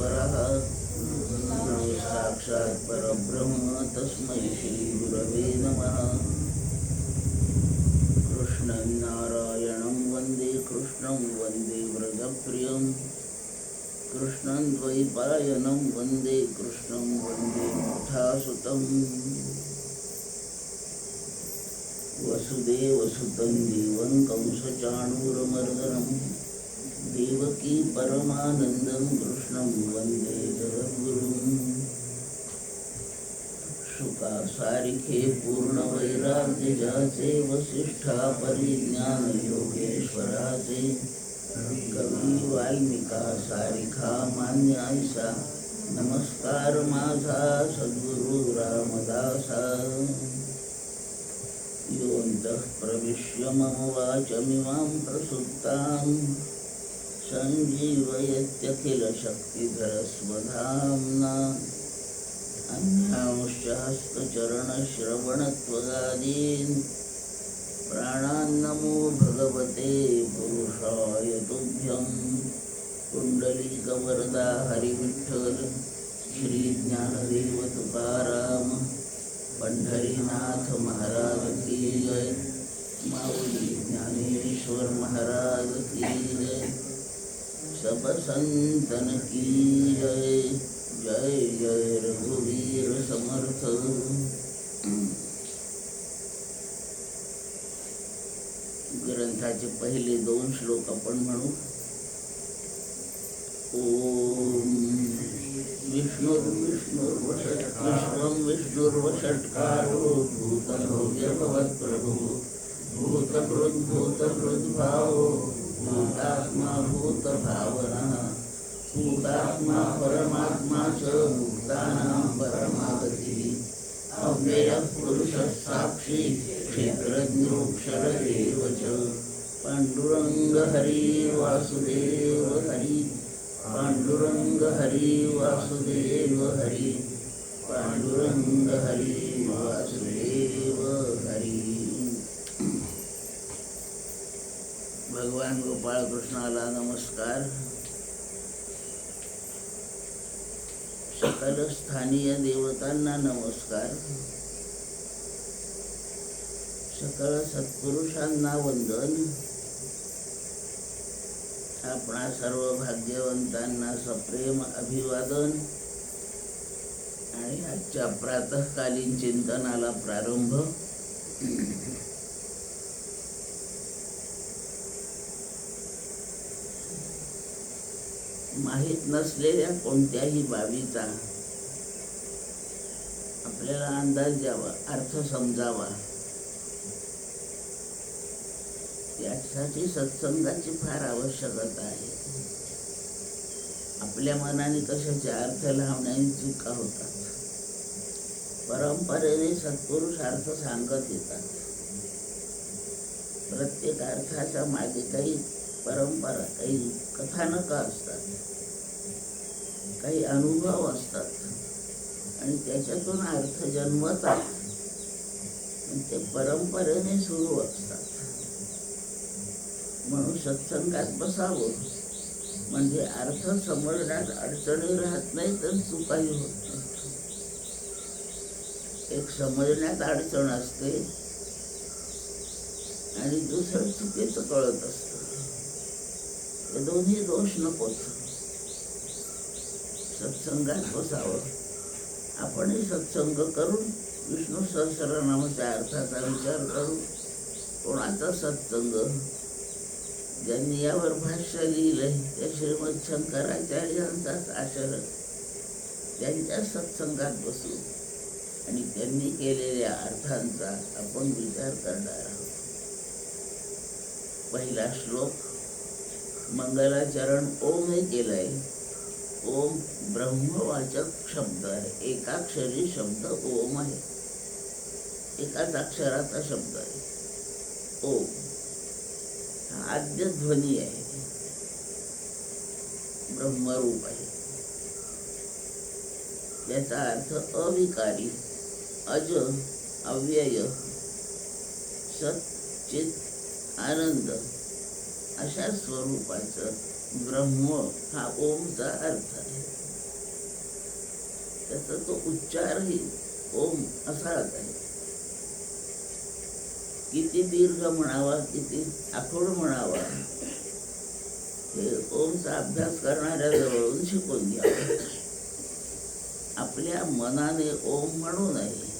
परः नमो साक्षात् परब्रह्म तस्मै श्री गुरवे नमः। कृष्णं नारायणं वन्दे कृष्णं वन्दे व्रजप्रियं कृष्णं द्वैपायनं वन्दे कृष्णं वन्दे मुक्तासुतं वसुदेवसुतं देवं कंसचाणूरमर्दनं देवकी परमानन्दं कृष्णं वन्दे जगद्गुरुं। शुकासारिखे पूर्णवैराग्यजाचे वसिष्ठा परिज्ञान योगेश्वराचे कवी वाल्मिका सारिखा मान्यायसा नमस्कार माझा सद्गुरु रामदासा। योऽन्तः प्रविश्य मम वाचमिमां प्रसुप्तां सञ्जीवयत्यखिलशक्तिधरस्वधाम्ना अन्यांश्च हस्तचरणश्रवणत्वगादीन् प्राणान्नमो भगवते पुरुषाय तुभ्यं। पुण्डलीकवरदा हरिविठ्ठल श्री ज्ञानदेव तुकाराम पंढरीनाथ महाराज की जय। माऊली ज्ञानेश्वर महाराज की जय। सब संतन की जय। जय जय रघुवीर समर्थ। ग्रंथाचे पहिले 2 श्लोक आपण म्हणू। ओम विष्णुर्विष्णुर्वषट्कृष्णं विष्णुर्वषट्कारो भूतभव्यभवत्प्रभुः भूतकृद्भूतकृद्भावो भूतात्मा भूतभावनः भूतात्मा परमात्मा च मुक्तानां परमागतिः अव्ययः पुरुषः साक्षी क्षेत्रज्ञोऽक्षर एव च। पाण्डुरङ्ग हरि वासुदेव हरि पाण्डुरङ्ग हरि वासुदेव हरि पाण्डुरङ्ग हरि वासुदेव हरि। भगवान गोपाळ कृष्णाला नमस्कार। सकल स्थानीय देवतांना नमस्कार। सकल सत्पुरुषांना वंदन। आपणा सर्व भाग्यवंतांना सप्रेम अभिवादन आणि आजच्या प्रातःकालीन चिंतनाला प्रारंभ। माहीत नसलेल्या कोणत्याही बाबीचा आपल्याला अंदाज द्यावा, अर्थ समजावा, यासाठी सत्संगाची फार आवश्यकता आहे। आपल्या मनाने कशाचे अर्थ लावण्याची चुका होतात। परंपरेने सत्पुरुष अर्थ सांगत येतात। प्रत्येक अर्थाच्या मागे काही परंपरा, काही कथानक असतात, काही अनुभव असतात आणि त्याच्यातून अर्थ जन्मतात। ते परंपरेने सुरू असतात। म्हणून सत्संगात बसावं म्हणजे अर्थ समजण्यात अडचणी राहत नाही, तर चुकाही होत नाही। एक समजण्यात अडचण असते आणि दुसरं चुकीचं कळत असतं। हे दोन्ही दोष नकोत। सत्संगात बसावं। आपणही सत्संग करून विष्णू सहस्रनामाच्या अर्थाचा विचार करू। कोणाचा सत्संग? ज्यांनी यावर भाष्य लिहिलंय त्या श्रीमद शंकराचार्यांचाच आश्रय, त्यांच्या सत्संगात बसू आणि त्यांनी केलेल्या अर्थांचा आपण विचार करणार आहोत। पहिला श्लोक मंगलाचरण ओम हे केलंय। ओम ब्रह्मवाचक शब्द आहे, एकाक्षरी शब्द ओम आहे, एकाच अक्षराचा शब्द आहे। ओम हा आद्य ध्वनी आहे, ब्रह्मरूप आहे। त्याचा अर्थ अविकारी, अज, अव्यय, सत, चित, आनंद अशा स्वरूपाचं ब्रह्म हा ओमचा अर्थ आहे। त्याचा तो उच्चारही ओम असाच आहे. किती दीर्घ म्हणावा, किती आखूड म्हणावा, हे ओमचा अभ्यास करणाऱ्या जवळून शिकून घ्यावा. आपल्या मनाने ओम म्हणू नये.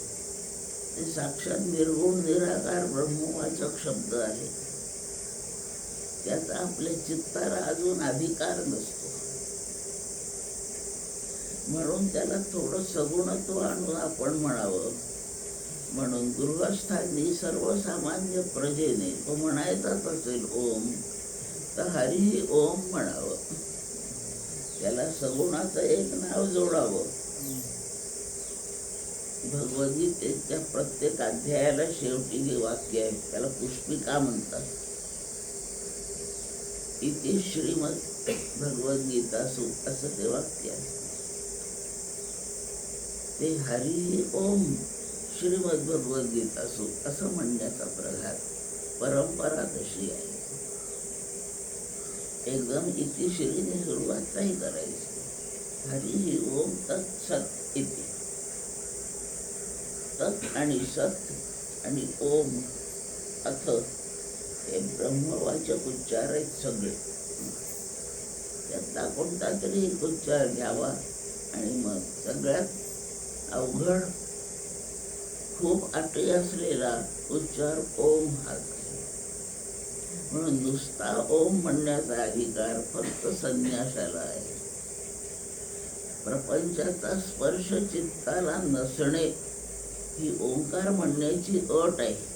ते साक्षात निर्गुण निराकार ब्रह्मवाचक शब्द आहे. त्याचा आपल्या चित्ताला अजून अधिकार नसतो. म्हणून त्याला थोडं सगुणत्व आणून आपण म्हणावं. म्हणून गृहस्थांनी सर्वसामान्य प्रजेने तो म्हणायचाच असेल ओम, तर हरिही ओम म्हणावं. त्याला सगुणाचं एक नाव जोडावं. भगवद्गीतेच्या प्रत्येक अध्यायाला शेवटी हे वाक्य आहे, त्याला पुष्पिका म्हणतात. इति श्रीमद भगवद्गीतासु असं ते वाक्य आहे. ते हरी ओम श्रीमद भगवद्गीतासु असं म्हणण्याचा प्रघात परंपरा तशी आहे. एकदम इति श्रीने सुरुवात नाही करायची. हरी ओम तत् सत इति. तत् आणि सत आणि ओम अथ हे ब्रह्मवाचक उच्चार आहेत सगळे. त्यातला कोणता तरी एक उच्चार घ्यावा आणि मग सगळ्यात अवघड खूप अटी असलेला उच्चार ओम हाच आहे. म्हणून नुसता ओम म्हणण्याचा अधिकार फक्त संन्यासाला आहे. प्रपंचाचा स्पर्श चित्ताला नसणे ही ओंकार म्हणण्याची अट आहे.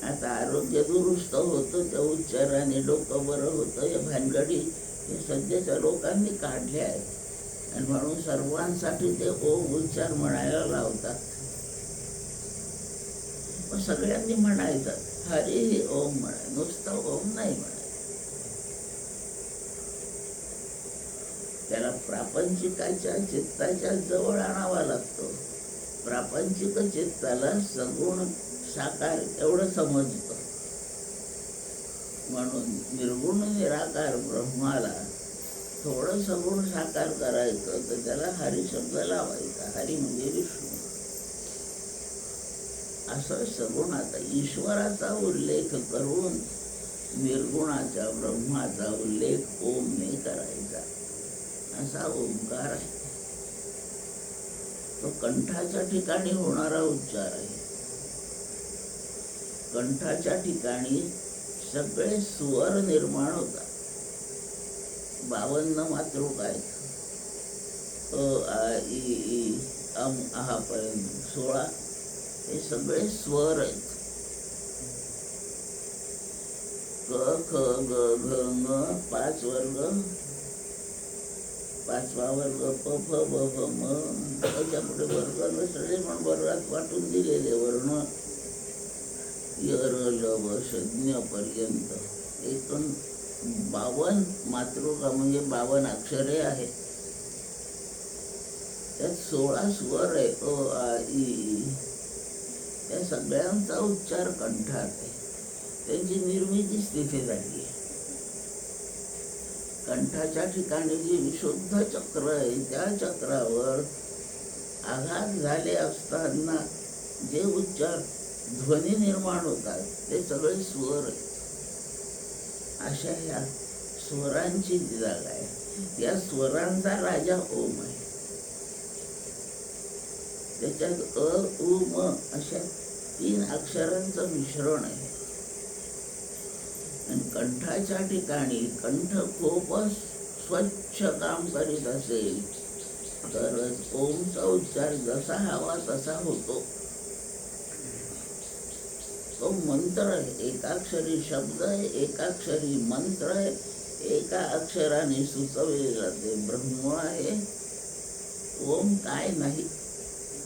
आता आरोग्य दुरुस्त होतं त्या उच्चाराने, डोकं बरं होतं, या भानगडी हे सध्याच्या लोकांनी काढल्या आहेत आणि म्हणून सर्वांसाठी ते ओम उच्चार म्हणायला लावतात. मग सगळ्यांनी म्हणायचं हरी ओम म्हणाय, नुसतं ओम नाही म्हणाय. त्याला प्रापंचिकाच्या चित्ताच्या जवळ आणावा लागतो. प्रापंचिक चित्ताला सगुण साकार एवढं समजतं. म्हणून निर्गुण निराकार ब्रह्माला थोडं सगुण साकार करायचं तर त्याला हरी शब्द लावायचा. हरी म्हणजे विष्णू. असं सगुणाचा ईश्वराचा उल्लेख करून निर्गुणाच्या ब्रह्माचा उल्लेख ओमने करायचा. असा ओंकार आहे. तो कंठाच्या ठिकाणी होणारा उच्चार आहे. कंठाच्या ठिकाणी सगळे स्वर निर्माण होतात. 52 मातृका आहेत. अ आ इ ई अम आहा पर्यंत 16 हे सगळे स्वर आहेत. क ख ग घ ङ 5 वर्ग, 5वा वर्ग प फ ब भ म. त्याच्यापुढे वर्ग नसले पण वर्गात वाटून दिलेले वर्ण य र ल व ष पर्यंत एकूण 52 मातृका म्हणजे 52 अक्षरे आहेत. त्यात 16 स्वर आहे. अ आ इ ई. त्या सगळ्यांचा उच्चार कंठात आहे. त्यांची निर्मितीच तिथे झाली आहे. कंठाच्या ठिकाणी जे विशुद्ध चक्र आहे त्या चक्रावर आघात झाले असताना जे उच्चार ध्वनी निर्माण होतात ते सगळे स्वर आहेत. अशा ह्या स्वरांची जागा आहे. या स्वरांचा राजा ओम आहे. त्याच्यात अ उ म अशा 3 अक्षरांचं मिश्रण आहे. आणि कंठाच्या ठिकाणी कंठ खूपच स्वच्छ काम करीत असेल तरच ओमचा उच्चार जसा हवा तसा होतो. तो मंत्र आहे. एकाक्षरी शब्द आहे, एकाक्षरी मंत्र आहे. एका अक्षराने सुचवले जाते. ब्रह्म आहे. ओम काय नाही.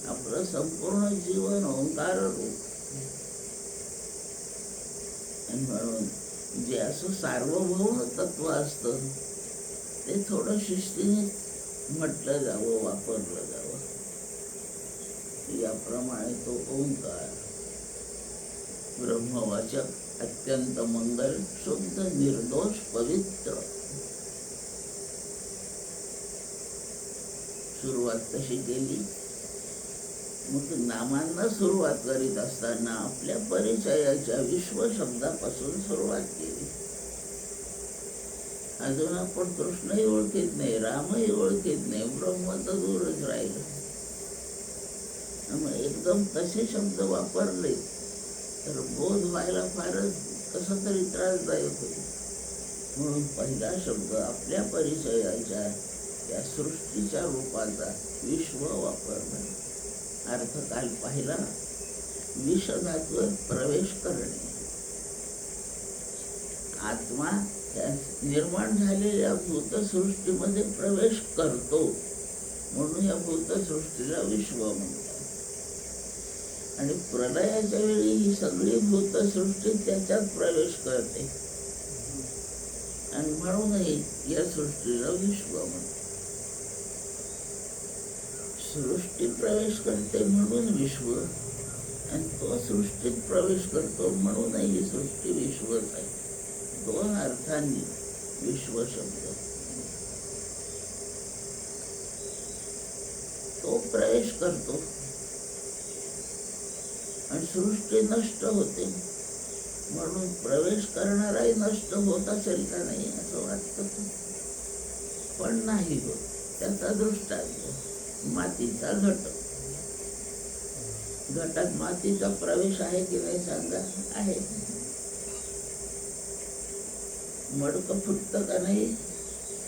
आपलं संपूर्ण जीवन ओंकार रूप. आणि म्हणून जे असं सार्वभौम तत्व असतं ते थोडं शिस्तीने म्हटलं जावं, वापरलं जावं. याप्रमाणे तो ओंकार ब्रह्मवाचक, अत्यंत मंगल, शुद्ध, निर्दोष, पवित्र, सुरुवात कशी केली? मग नामांना सुरुवात करीत असताना आपल्या परिचयाच्या विश्व शब्दापासून सुरुवात केली. अजून आपण कृष्णही ओळखीत नाही, रामही ओळखीत नाही, ब्रह्म तर दूरच राहिलं. मग एकदम तसे शब्द वापरले तर बोध व्हायला फारच कसं तरी त्रासदायक होईल. म्हणून पहिला शब्द आपल्या परिचयाच्या या सृष्टीच्या रूपाचा विश्व वापरणं. अर्थ काल पाहिला, विषधातूवर प्रवेश करणे. आत्मा या निर्माण झालेल्या भूतसृष्टीमध्ये प्रवेश करतो, म्हणून या भूतसृष्टीला विश्व म्हणतात. आणि प्रलयाच्या वेळी ही सगळी भूतसृष्टी त्याच्यात प्रवेश करते आणि म्हणूनही या सृष्टीला विश्व म्हणतात. सृष्टी प्रवेश करते म्हणून विश्व, आणि तो सृष्टीत प्रवेश करतो म्हणूनही ही सृष्टी विश्वच आहे. दोन अर्थांनी विश्व शब्द. तो प्रवेश करतो आणि सृष्टी नष्ट होते, म्हणून प्रवेश करणाराही नष्ट होत असेल का नाही असं वाटतं, पण नाही होत. त्याचा दृष्टांत मातीचा घट. घटात मातीचा प्रवेश आहे की नाही सांगा? आहे. मडकं फुटतं का नाही?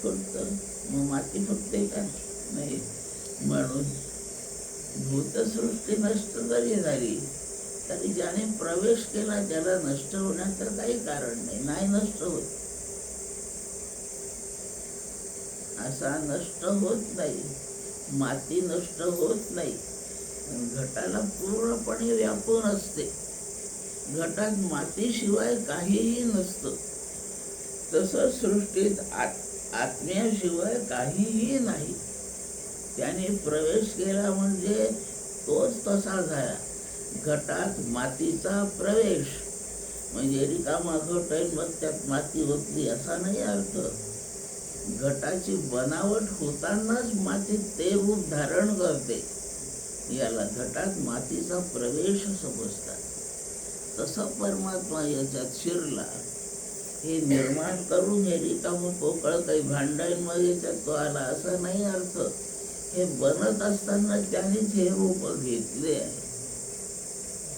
फुटतं. मग माती फुटते का नाही? म्हणून भूतसृष्टी नष्ट जरी झाली तरी ज्याने प्रवेश केला त्याला नष्ट होण्याचं काही कारण नाही. नाही नष्ट होत. असा नष्ट होत नाही. माती नष्ट होत नाही. घटाला पूर्णपणे व्यापून असते. घटात मातीशिवाय काहीही नसतं. तसं सृष्टीत आत्म्याशिवाय काहीही नाही. त्याने प्रवेश केला म्हणजे तोच तसा झाला. घटात मातीचा प्रवेश म्हणजे रिकामा घट आहे मग त्यात माती होती असा नाही अर्थ. घटाची बनावट होतानाच माती ते रूप धारण करते. याला घटात मातीचा प्रवेश समजतात. तसं परमात्मा याच्यात शिरला. हे निर्माण करून हे रिकामं पोकळ काही भांडण मग याच्यात तो आला असा नाही अर्थ. हे बनत असताना त्यानेच हे रूप घेतले आहे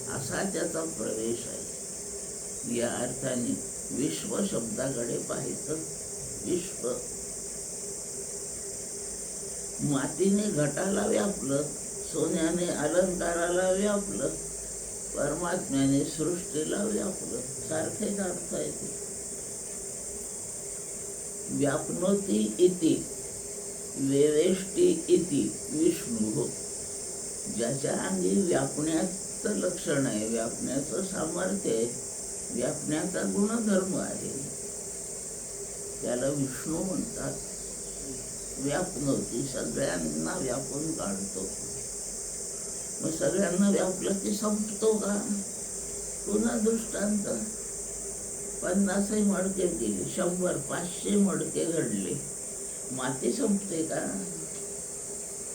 असा त्याचा प्रवेश आहे. या अर्थाने विश्व शब्दाकडे पाहायचं. विश्व मातीने घटाला व्यापलं, सोन्याने अलंकाराला व्यापलं, परमात्म्याने सृष्टीला व्यापलं. सारखेच अर्थ आहे ते. व्यापनोती इति वेवेष्टी इति विष्णु. ज्याच्या अंगी व्यापण्याचं लक्षण आहे, व्यापण्याचं सामर्थ्य आहे, व्यापण्याचा गुणधर्म आहे, त्याला विष्णू म्हणतात. व्यापनोती सगळ्यांना व्यापून काढतो. मग सगळ्यांना व्यापलं की संपतो का? पुन्हा दृष्टांत. 50 मडके केले, 100 500 मडके घडले, माती संपते का?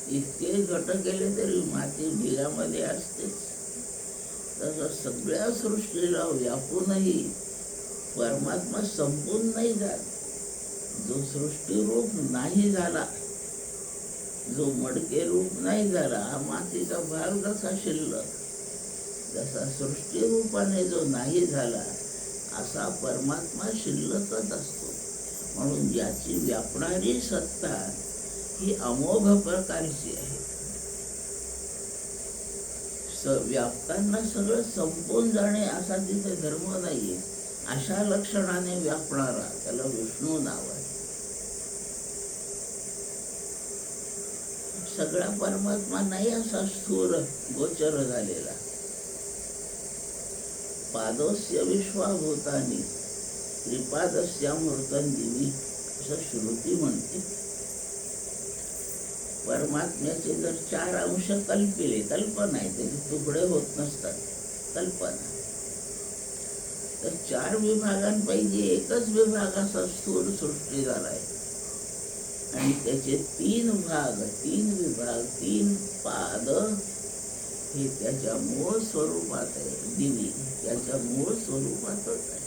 इतके घट केले तरी माती ढिगामध्ये असतेच. तसं सगळ्या सृष्टीला व्यापूनही परमात्मा संपून नाही जात. जो सृष्टी रूप नाही झाला, जो मडके रूप नाही झाला, हा मातीचा भाग जसा शिल्लक, जसा सृष्टी रूपाने जो नाही झाला असा परमात्मा शिल्लकच असतो. म्हणून ज्याची व्यापणारी सत्ता ही अमोघ प्रकारची आहे. व्यापताना सगळं संपून जाणे असा तिथे धर्म नाहीये. अशा लक्षणाने व्यापणारा त्याला विष्णू नाव आहे. सगळा परमात्मा नाही असा स्थूल गोचर झालेला. पादोस्य विश्वाभूतानि त्रिपादस्यामृतं दिवी असं श्रुती म्हणते. परमात्म्याचे जर 4 अंश कल्पिले, कल्पना आहे, त्याचे तुकडे होत नसतात, कल्पना, तर 4 विभागांपैकी एकच विभाग असा स्थूल सृष्टी झालाय. आणि त्याचे 3 भाग, 3 विभाग, 3 पाद हे त्याच्या मूळ स्वरूपात आहे. दिवी त्याच्या मूळ स्वरूपातच आहे.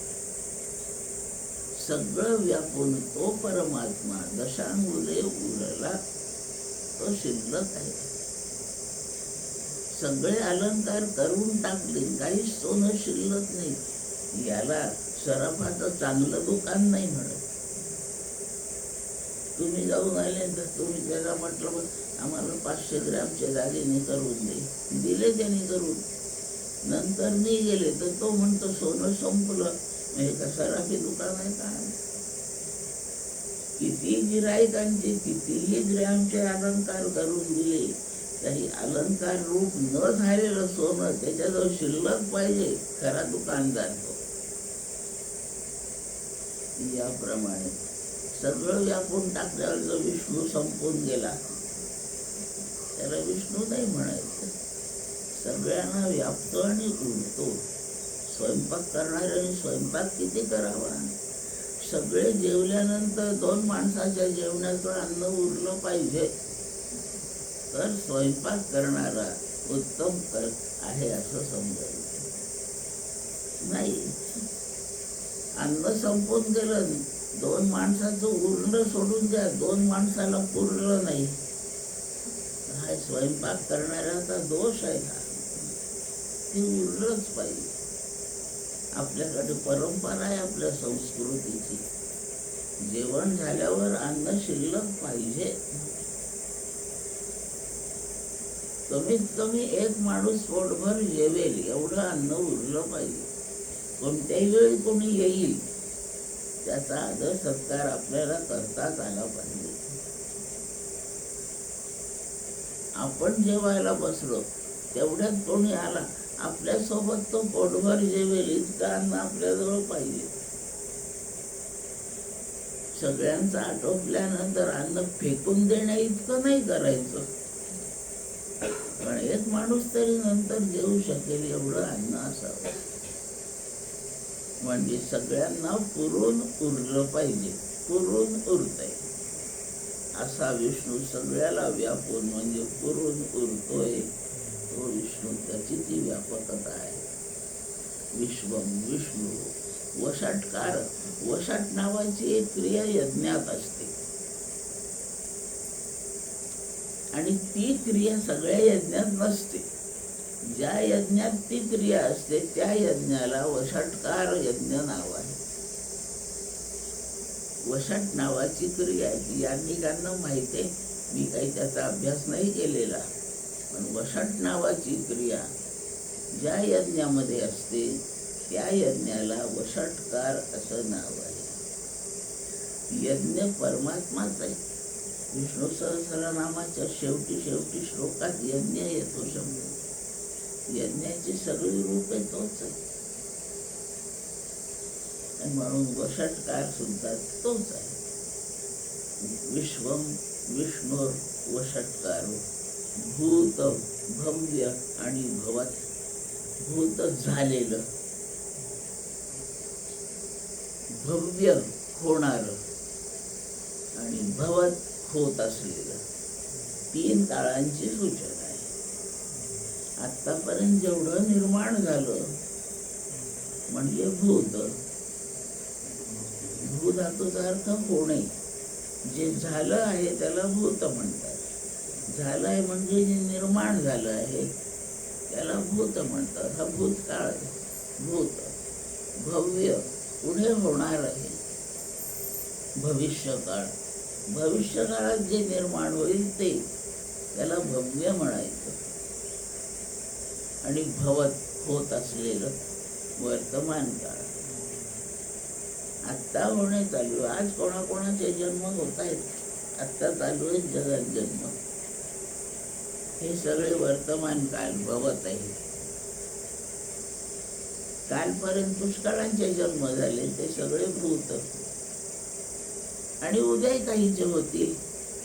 सगळं व्यापून तो परमात्मा दशांगुले उरला तो शिल्लक आहे. सगळे अलंकार करून टाकले, काही सोनं शिल्लक नाही. याला सराफाचं चांगलं दुकान नाही म्हणत. तुम्ही जाऊन आले तर तुम्ही त्याला म्हटलं मग आम्हाला 500 ग्रॅमचे दागिने करून दे, दिले त्यांनी करून. नंतर मी गेले तर तो म्हणतो सोनं संपलं. म्हणजे का सराफी दुकान आहे का? किती गिराईकांचे कितीही ग्रॅमचे अलंकार करून दिले, काही अलंकार रूप न झालेलं सोनं त्याच्याजवळ शिल्लक पाहिजे खरा दुकानदार तो. याप्रमाणे सगळं व्यापून टाकल्यावर जो विष्णू संपून गेला त्याला विष्णू नाही म्हणायचं. सगळ्यांना व्यापतो आणि उडतो. स्वयंपाक करणाऱ्याने स्वयंपाक किती करावा? सगळे जेवल्यानंतर 2 माणसाच्या जेवणाचं अन्न उरलं पाहिजे तर स्वयंपाक करणारा उत्तम आहे असं समजायचं नाही. अन्न संपून गेलं, 2 माणसाचं उरलं सोडून द्या, 2 माणसाला पुरलं नाही, हा स्वयंपाक करणाऱ्याचा दोष आहे का? ते उरलंच पाहिजे. आपल्याकडे परंपरा आहे आपल्या संस्कृतीची, जेवण झाल्यावर अन्न शिल्लक पाहिजे. कमीत कमी 1 माणूस पोटभर जेवेल एवढं अन्न उरलं पाहिजे. कोणत्याही वेळी कोणी येईल त्याचा आदर सत्कार आपल्याला करताच आला पाहिजे. आपण जेवायला बसलो तेवढ्यात कोणी आला, आपल्यासोबत तो पोटभर जेवेल इतकं अन्न आपल्याजवळ पाहिजे. सगळ्यांचं आटोपल्यानंतर अन्न फेकून देण्या इतकं नाही करायचं, पण 1 माणूस तरी नंतर जेवू शकेल एवढं अन्न असावं. म्हणजे सगळ्यांना पुरून उरलं पाहिजे. पुरून उरतंय असा विष्णू सगळ्याला व्यापून म्हणजे पुरून उरतोय तो विष्णू. त्याची ती व्यापकता आहे. विश्वम विष्णू वषटकार. वषट नावाची एक क्रिया यज्ञात असते आणि ती क्रिया सगळ्या यज्ञात नसते. ज्या यज्ञात ती क्रिया असते त्या यज्ञाला वषटकार यज्ञ नाव आहे. वषट नावाची क्रिया आहे. या ठिकाणा माहिती आहे, मी काही त्याचा अभ्यास नाही केलेला, पण वषट नावाची क्रिया ज्या यज्ञामध्ये असते त्या यज्ञाला वषटकार असं नाव आहे. यज्ञ परमात्माच आहे. विष्णू सहस्रनामाच्या शेवटी श्लोकात यज्ञ येतो शब्द. यज्ञाची सगळी रूपे तोच आहे म्हणून वषटकार सुद्धा तोच आहे. विश्वम विष्णुर वषटकार. भूत भव्य आणि भवत. भूत झालेलं, भव्य होणार आणि भवत होत असलेलं 3 काळांची सूचना आहे. आतापर्यंत जेवढं निर्माण झालं म्हणजे भूत. भू धातूचा अर्थ होणे. जे झालं आहे त्याला भूत म्हणतात. झालं आहे म्हणजे जे निर्माण झालं आहे त्याला भूत म्हणतात. हा भूतकाळ आहे. भूत भव्य पुढे होणार आहे. भविष्यकाळ. भविष्यकाळात जे निर्माण होईल ते त्याला भव्य म्हणायचं. आणि भवत होत असलेलं वर्तमान काळ. आत्ता होणे चालू. आज कोणाकोणाचे जन्म होत आहेत, आत्ता चालू आहे जगात जन्म. हे सगळे वर्तमान काळ भवत आहे. कालपर्यंत पुष्कळांचे जन्म झाले ते सगळे भूत. आणि उद्या काही जे होतील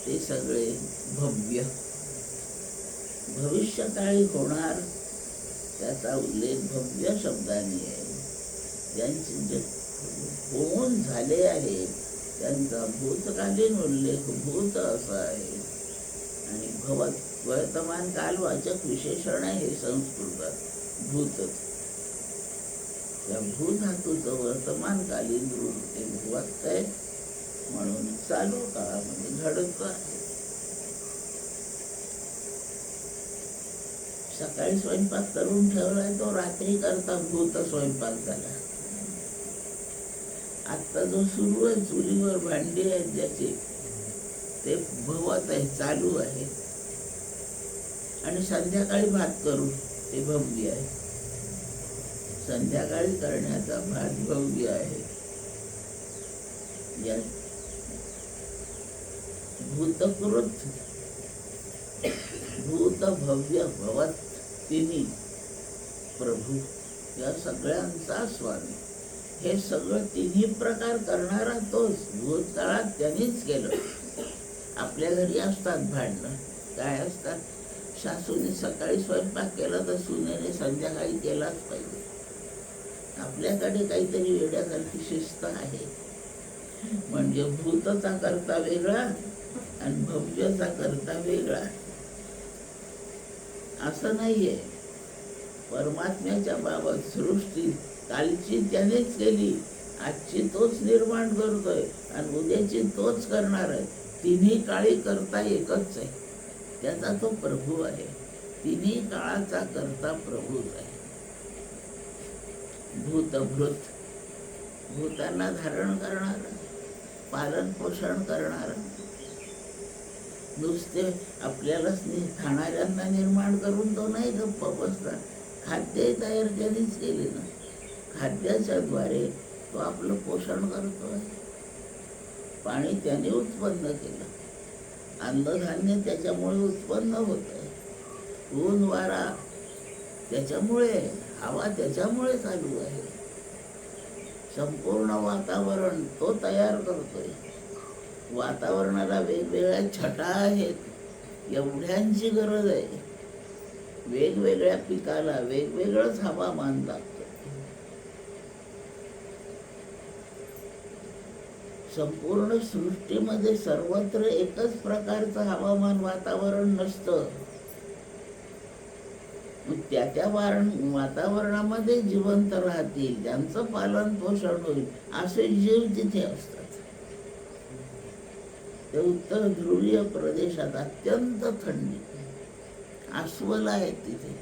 ते सगळे भव्य. भविष्यकाळी होणार त्याचा उल्लेख भव्य शब्दाने आहे. ज्यांचे जे होऊन झाले आहे त्यांचा भूतकालीन उल्लेख भूत असा आहे आणि भवत वर्तमान कालवाचक विशेषण आहे हे संस्कृतात भूतच. त्या भू धातूचं वर्तमानकालीन रूप ते भुवत आहे म्हणून चालू काळामध्ये घडत आहे. सकाळी स्वयंपाक करून ठेवलाय तो रात्री करता भूत स्वयंपाक झाला. आता जो सुरू आहे चुलीवर भांडी आहेत ज्याचे ते भवत आहे चालू आहे आणि संध्याकाळी भात करू ते भव्य आहे. संध्याकाळी करण्याचा भात भव्य आहे. या भूतकृत भूत भव्य भवत तिन्ही प्रभू या सगळ्यांचा स्वामी. हे सगळं तिन्ही प्रकार करणारा तोच. भूतकाळात त्यांनीच केलं. आपल्या घरी असतात भांडणं काय असतात. सासूने सकाळी स्वयंपाक केला तर सुनेने संध्याकाळी केलाच पाहिजे. आपल्याकडे काहीतरी वेड्यासारखी शिस्त आहे. म्हणजे भूतचा करता वेगळा आणि भव्यचा करता वेगळा असं नाहीये. परमात्म्याच्या बाबत सृष्टी कालची त्यानेच केली, आजची तोच निर्माण करतोय आणि उद्याची तोच करणार आहे. तिन्ही काळी करता एकच आहे. त्याचा तो प्रभू आहे. तिन्ही काळाचा करता प्रभूच आहे. भूतभृत भूतांना धारण करणार, पालन पोषण करणार, नुसते आपल्यालाच खाणाऱ्यांना निर्माण करून तो नाही गप्प बसला. खाद्य तयार त्यांनीच केले ना. खाद्याच्या द्वारे तो आपलं पोषण करतोय. पाणी त्याने उत्पन्न केलं. अन्नधान्य त्याच्यामुळे उत्पन्न होत आहे. ऊन वारा त्याच्यामुळे, हवा त्याच्यामुळे चालू आहे. संपूर्ण वातावरण तो तयार करतोय. वातावरणाला वेगवेगळ्या छटा आहेत. एवढ्यांची गरज आहे. वेगवेगळ्या पिकाला वेगवेगळंच हवामान लागतं. संपूर्ण सृष्टीमध्ये सर्वत्र एकच प्रकारचं हवामान वातावरण नसतं. त्या वातावरणामध्ये जिवंत राहतील, त्यांचं पालन पोषण होईल असे जीव तिथे असतात. ते उत्तर ध्रुवीय प्रदेशात अत्यंत थंडी. अस्वल आहेत तिथे,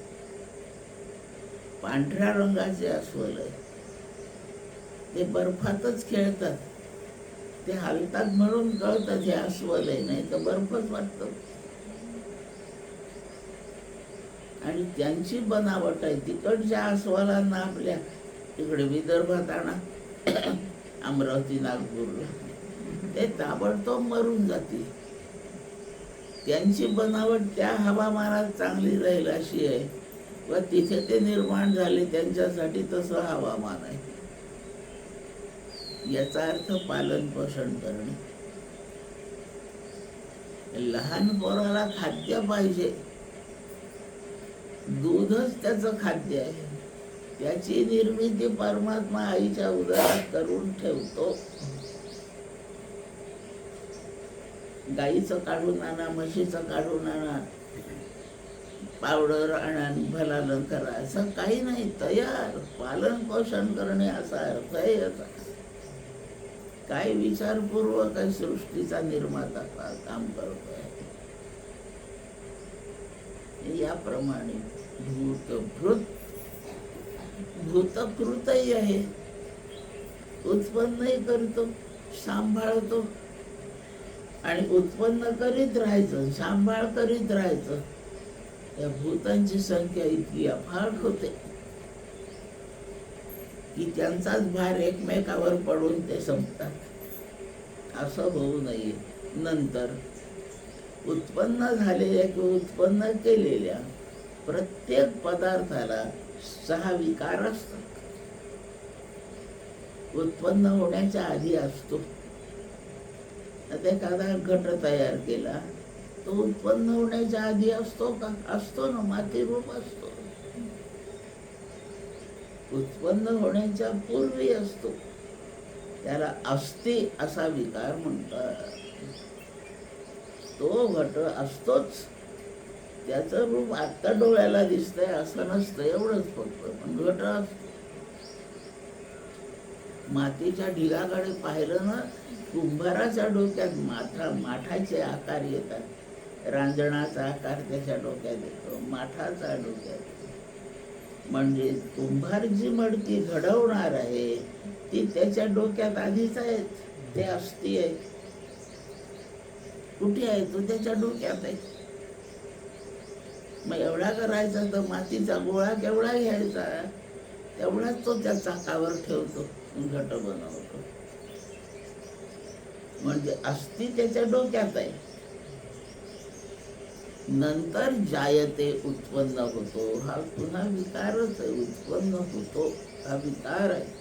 पांढऱ्या रंगाचे अस्वल आहेत. ते बर्फातच खेळतात. ते हलतात म्हणून कळतात हे अस्वल आहे, नाही तर बर्फच वाटतं. आणि त्यांची बनावट आहे. तिकडच्या अस्वलांना आपल्या तिकडे विदर्भात आणा, अमरावती नागपूरला, ते ताबडतोब मरून जातील. त्यांची बनावट त्या हवामानात चांगली राहील अशी आहे व तिथे ते निर्माण झाले त्यांच्यासाठी तसं हवामान आहे. याचा अर्थ पालन पोषण करणे. लहान पोराला खाद्य पाहिजे. दूधच त्याचं खाद्य आहे. त्याची निर्मिती परमात्मा आईच्या उदरात करून ठेवतो. गाईचं काढून आणा, म्हशीचं काढून आणा, पावडर आणा, भलानं करा असं काही नाही. तयार पालन पोषण करणे असा अर्थ आहे याचा. काय विचारपूर्वक काय सृष्टीचा निर्माता काम करतोय. याप्रमाणे भूतभृत भूतकृतही आहे. उत्पन्नही करतो, सांभाळतो आणि उत्पन्न करीत राहायचं, सांभाळ करीत राहायचं. या भूतांची संख्या इतकी अफाट होते की त्यांचाच भार एकमेकावर पडून ते संपतात. असं होऊ नये. नंतर उत्पन्न झालेल्या किंवा उत्पन्न केलेल्या प्रत्येक पदार्थाला 6 विकार असतात. उत्पन्न होण्याच्या आधी असतो. आता एखादा घट तयार केला तो उत्पन्न होण्याच्या आधी असतो का? असतो ना, माती रूप असतो. उत्पन्न होण्याच्या पूर्वी असतो. त्याला अस्ति असा विकार म्हणतात. तो घट असतोच, त्याचं रूप आत्ता डोळ्याला दिसतंय असं नसतं, एवढंच फक्त, पण घट असतो. मातीच्या ढिगाकडे पाहिलं ना, कुंभाराच्या डोक्यात माठाचे आकार येतात. रांजणाचा आकार त्याच्या डोक्यात येतो, माठाचा डोक्यात येतो. म्हणजे कुंभार जी मडकी घडवणार आहे ती त्याच्या डोक्यात आधीच आहेत. ते अस्ति आहे. कुठे आहे? तो त्याच्या डोक्यात आहे. मग एवढा करायचा तर मातीचा गोळा केवढा घ्यायचा, तेवढाच तो त्या चाकावर ठेवतो, घट बनवतो. म्हणजे अस्ति त्याच्या डोक्यात आहे. नंतर जायते उत्पन्न होतो, हा पुन्हा विकारच आहे. उत्पन्न होतो हा विकार आहे.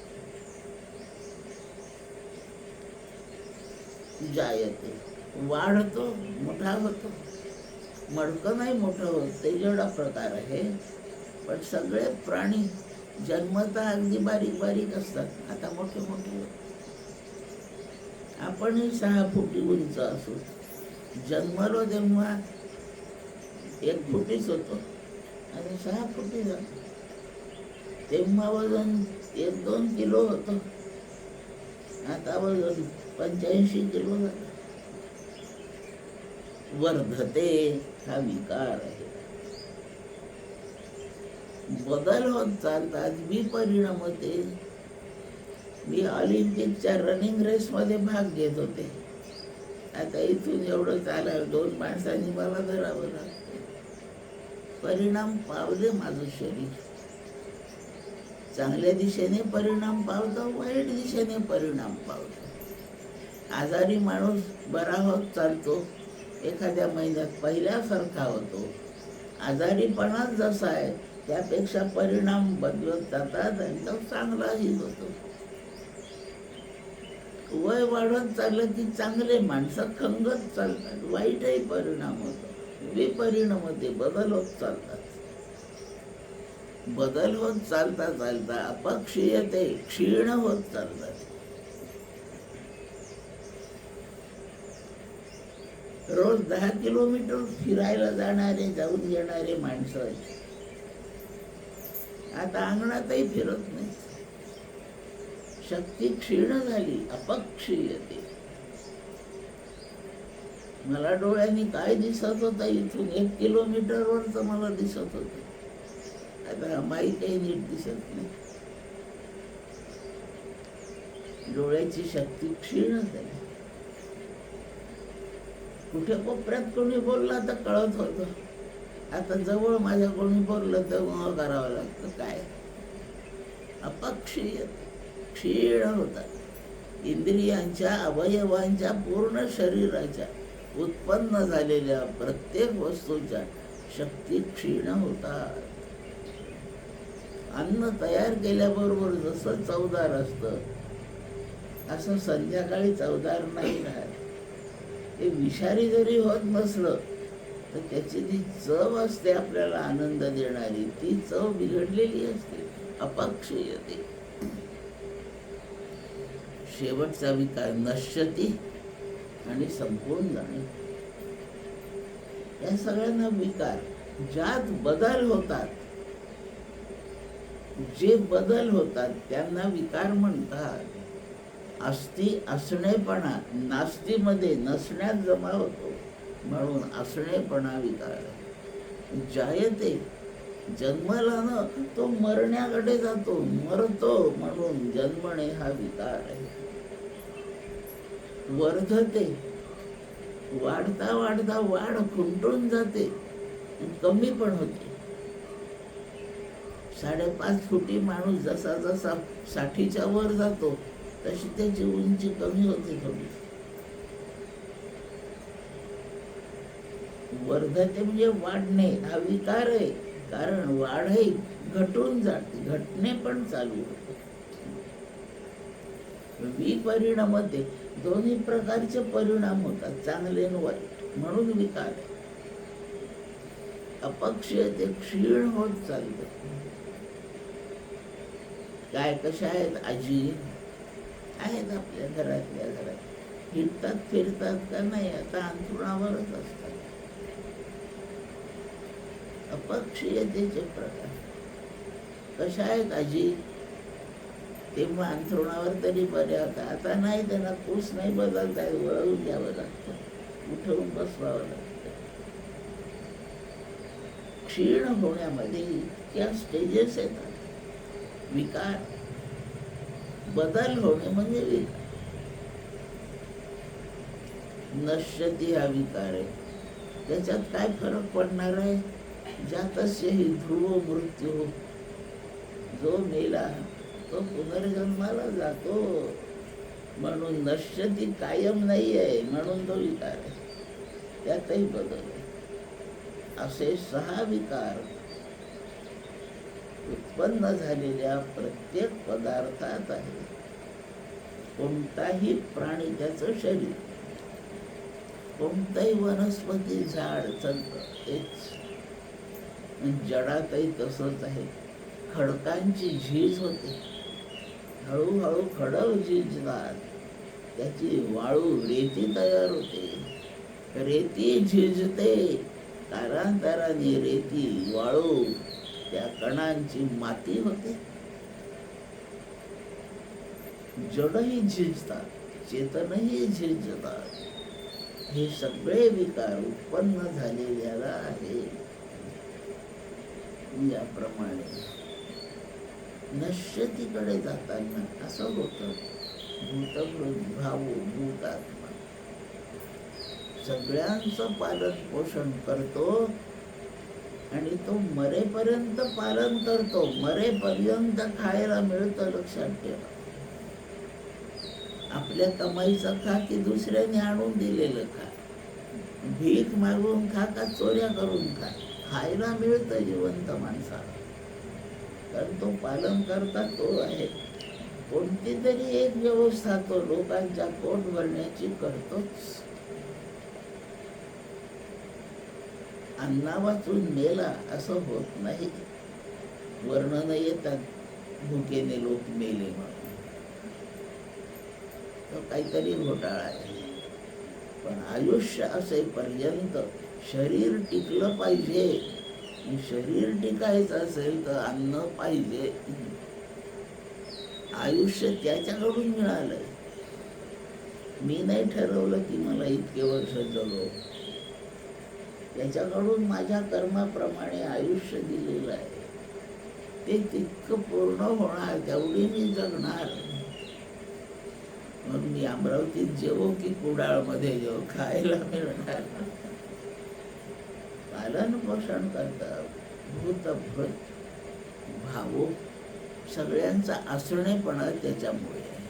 जायते वाढतो, मोठा होतो. मडकं नाही मोठं होत, ते जेवढा प्रकार आहे. पण सगळे प्राणी जन्मतः अगदी बारीक बारीक असतात, आता मोठे मोठे होतात. आपणही 6 फुटी उंच असू, जन्मलो तेव्हा 1 फुटीच होतो आणि 6 फुटी झालो. तेव्हा वजन 1-2 किलो होतं, आता वजन 85 किलो झालं. वर्धते हा विकार आहे. बदल होत चालतात, विपरिणामते. मी ऑलिम्पिकच्या रनिंग रेसमध्ये भाग घेत होते. आता इथून एवढं चालायला 2 माणसांनी मला धरावं लागतं. परिणाम पावले माझं शरीर. चांगल्या दिशेने परिणाम पावतो, वाईट दिशेने परिणाम पावतो. आजारी माणूस बरा होत चालतो, एखाद्या महिन्यात पहिल्यासारखा होतो. आजारीपणाच जसा आहे त्यापेक्षा परिणाम बदलत जातात आणि तो चांगलाही होतो. वय वाढत चाललं की चांगले माणसं खंगत चालतात, वाईटही परिणाम होतो. विपरिणामते बदल होत चालतात. बदल होत चालता चालता अपक्षीयते क्षीण होत चालतात. रोज 10 किलोमीटर फिरायला जाणारे, जाऊन येणारे माणसं आता अंगणातही फिरत नाही. शक्ती क्षीण झाली, अपक्षीयते. मला डोळ्यांनी काय दिसत होतं इथून 1 किलोमीटरवरच मला दिसत होतं. आता माई काही नीट दिसत नाही. डोळ्याची शक्ती क्षीण झाली. कुठे कोपऱ्यात कोणी बोलला तर कळत होतं, आता जवळ माझ्या कोणी बोललं तर मग करावं लागतं. काय अपक्षीय क्षीण होतात. इंद्रियांच्या, अवयवांच्या, पूर्ण शरीराच्या उत्पन्न झालेल्या प्रत्येक वस्तूच्या शक्ती क्षीण होतात. अन्न तयार केल्याबरोबर जसं चवदार असतं असं संध्याकाळी चवदार नाही राहत. ते विषारी जरी होत नसलं तर त्याची जी चव असते आपल्याला आनंद देणारी, ती चव बिघडलेली असते, अपक्षीयते. शेवटचा विकार नश्यती आणि संपूर्ण जाणे. या सगळ्यांना विकार, ज्यात बदल होतात, जे बदल होतात त्यांना विकार म्हणतात. अस्ति असणेपणा, नास्तीमध्ये नसण्यात जमा होतो, म्हणून असणेपणा विकार आहे. जायते जन्मला न तो मरण्याकडे जातो, मरतो, म्हणून जन्मणे हा विकार आहे. वर्धते वाढता वाढता वाढ खुंटून जाते, कमी पण होते. 5.5 फुटी माणूस जसा जसा 60च्या वर जातो तशी त्याची उंची कमी होते थोडी. वर्धते म्हणजे वाढणे हा विकार आहे, कारण वाढही घटून जाते, घटणे पण चालू होते. विपरिणामते दोन्ही प्रकारचे परिणाम होतात, चांगले आणि वाईट, म्हणून विकार आहे. अपक्षीयते क्षीण होत चालते. काय कशा आहेत आजी? आहेत आपल्या घरातल्या घरात. हिंडतात फिरतात का नाही, आता अंथरुणावरच असतात. अपक्षीयतेचे प्रकार. कशा आहेत आजी? तेव्हा अंथरुणावर तरी बऱ्या होता, आता नाही, त्यांना कोस नाही बदलता येत, वळवून घ्यावं लागतं, उठवून बसवावं लागतं. क्षीण होण्यामध्ये इतक्या स्टेजेस येतात. विकार, बदल होणे म्हणजे विकार. नश्यती हा विकार आहे. त्याच्यात काय फरक पडणार आहे? जातस्य हि ध्रुव मृत्यू, जो मेला तो पुनर्जन्माला जातो. म्हणून नश्यती कायम नाही आहे, म्हणून तो विकार आहे, त्यातही बदल आहे. असे 6 विकार उत्पन्न झालेल्या प्रत्येक पदार्थात आहे. कोणताही प्राणी, त्याचं शरीर, कोणताही वनस्पती, झाड, चंद्र, तेच. जडातही तसंच आहे. खडकांची झीज होते, हळूहळू खडक झिजतात, त्याची वाळू, रेती तयार होते, रेती झिजते, कालांतराने रेती, वाळू, त्या कणांची माती होते. जडही झिजतात, चेतनही झिजतात. हे सगळे विकार उत्पन्न झालेल्याला आहे. याप्रमाणे नश्यतीकडे जाताना असं होतं. भूतभृत भावो भूतात्मा, सगळ्यांचं पालन पोषण करतो आणि तो मरेपर्यंत पालन करतो. मरेपर्यंत खायला मिळतं, लक्षात ठेवा. आपल्या कमाईचं खा की दुसऱ्याने आणून दिलेलं खा, भीक मागून खा का चोऱ्या करून खा, खायला मिळतं जिवंत माणसाला. कारण तो पालन करता तो आहे. कोणती तरी एक व्यवस्था तो लोकांच्या पोट भरण्याची करतोच. अन्ना वाचून मेला असं होत नाही. वर्णन येतात, भुकेने लोक मेले म्हणून. तो काहीतरी घोटाळा आहे. पण आयुष्य असेपर्यंत शरीर टिकलं पाहिजे. शरीर टिकायचं असेल तर अन्न पाहिजे. आयुष्य त्याच्याकडून मिळालंय. मी नाही ठरवलं की मला इतके वर्ष जगो. त्याच्याकडून माझ्या कर्माप्रमाणे आयुष्य दिलेलं आहे. ते तितकं पूर्ण होणार, तेवढी मी जगणार. मग मी अमरावतीत जेवो की कुडाळमध्ये जेवो, खायला मिळणार. पालन पोषण करतात. भूतभृत भावो, सगळ्यांचा असणेपणा त्याच्यामुळे आहे.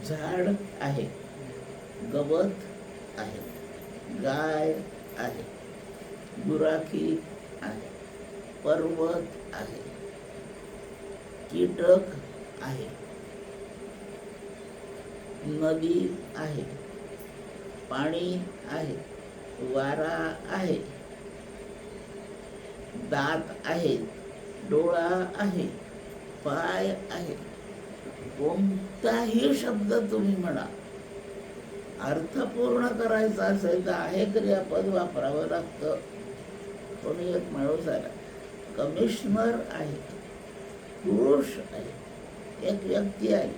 झाड आहे, गवत आहे, गाय आहे, गुराखी आहे, पर्वत आहे, कीटक आहे, नदी आहे, पाणी आहे, वारा आहे, दात आहे, डोळा आहे, पाय आहे. कोणताही शब्द तुम्ही म्हणा, अर्थपूर्ण करायचा असेल तर आहे क्रियापद वापरावं लागतं. कोणी एक माणूस आला, कमिशनर आहे, पुरुष आहे. एक व्यक्ती आहे,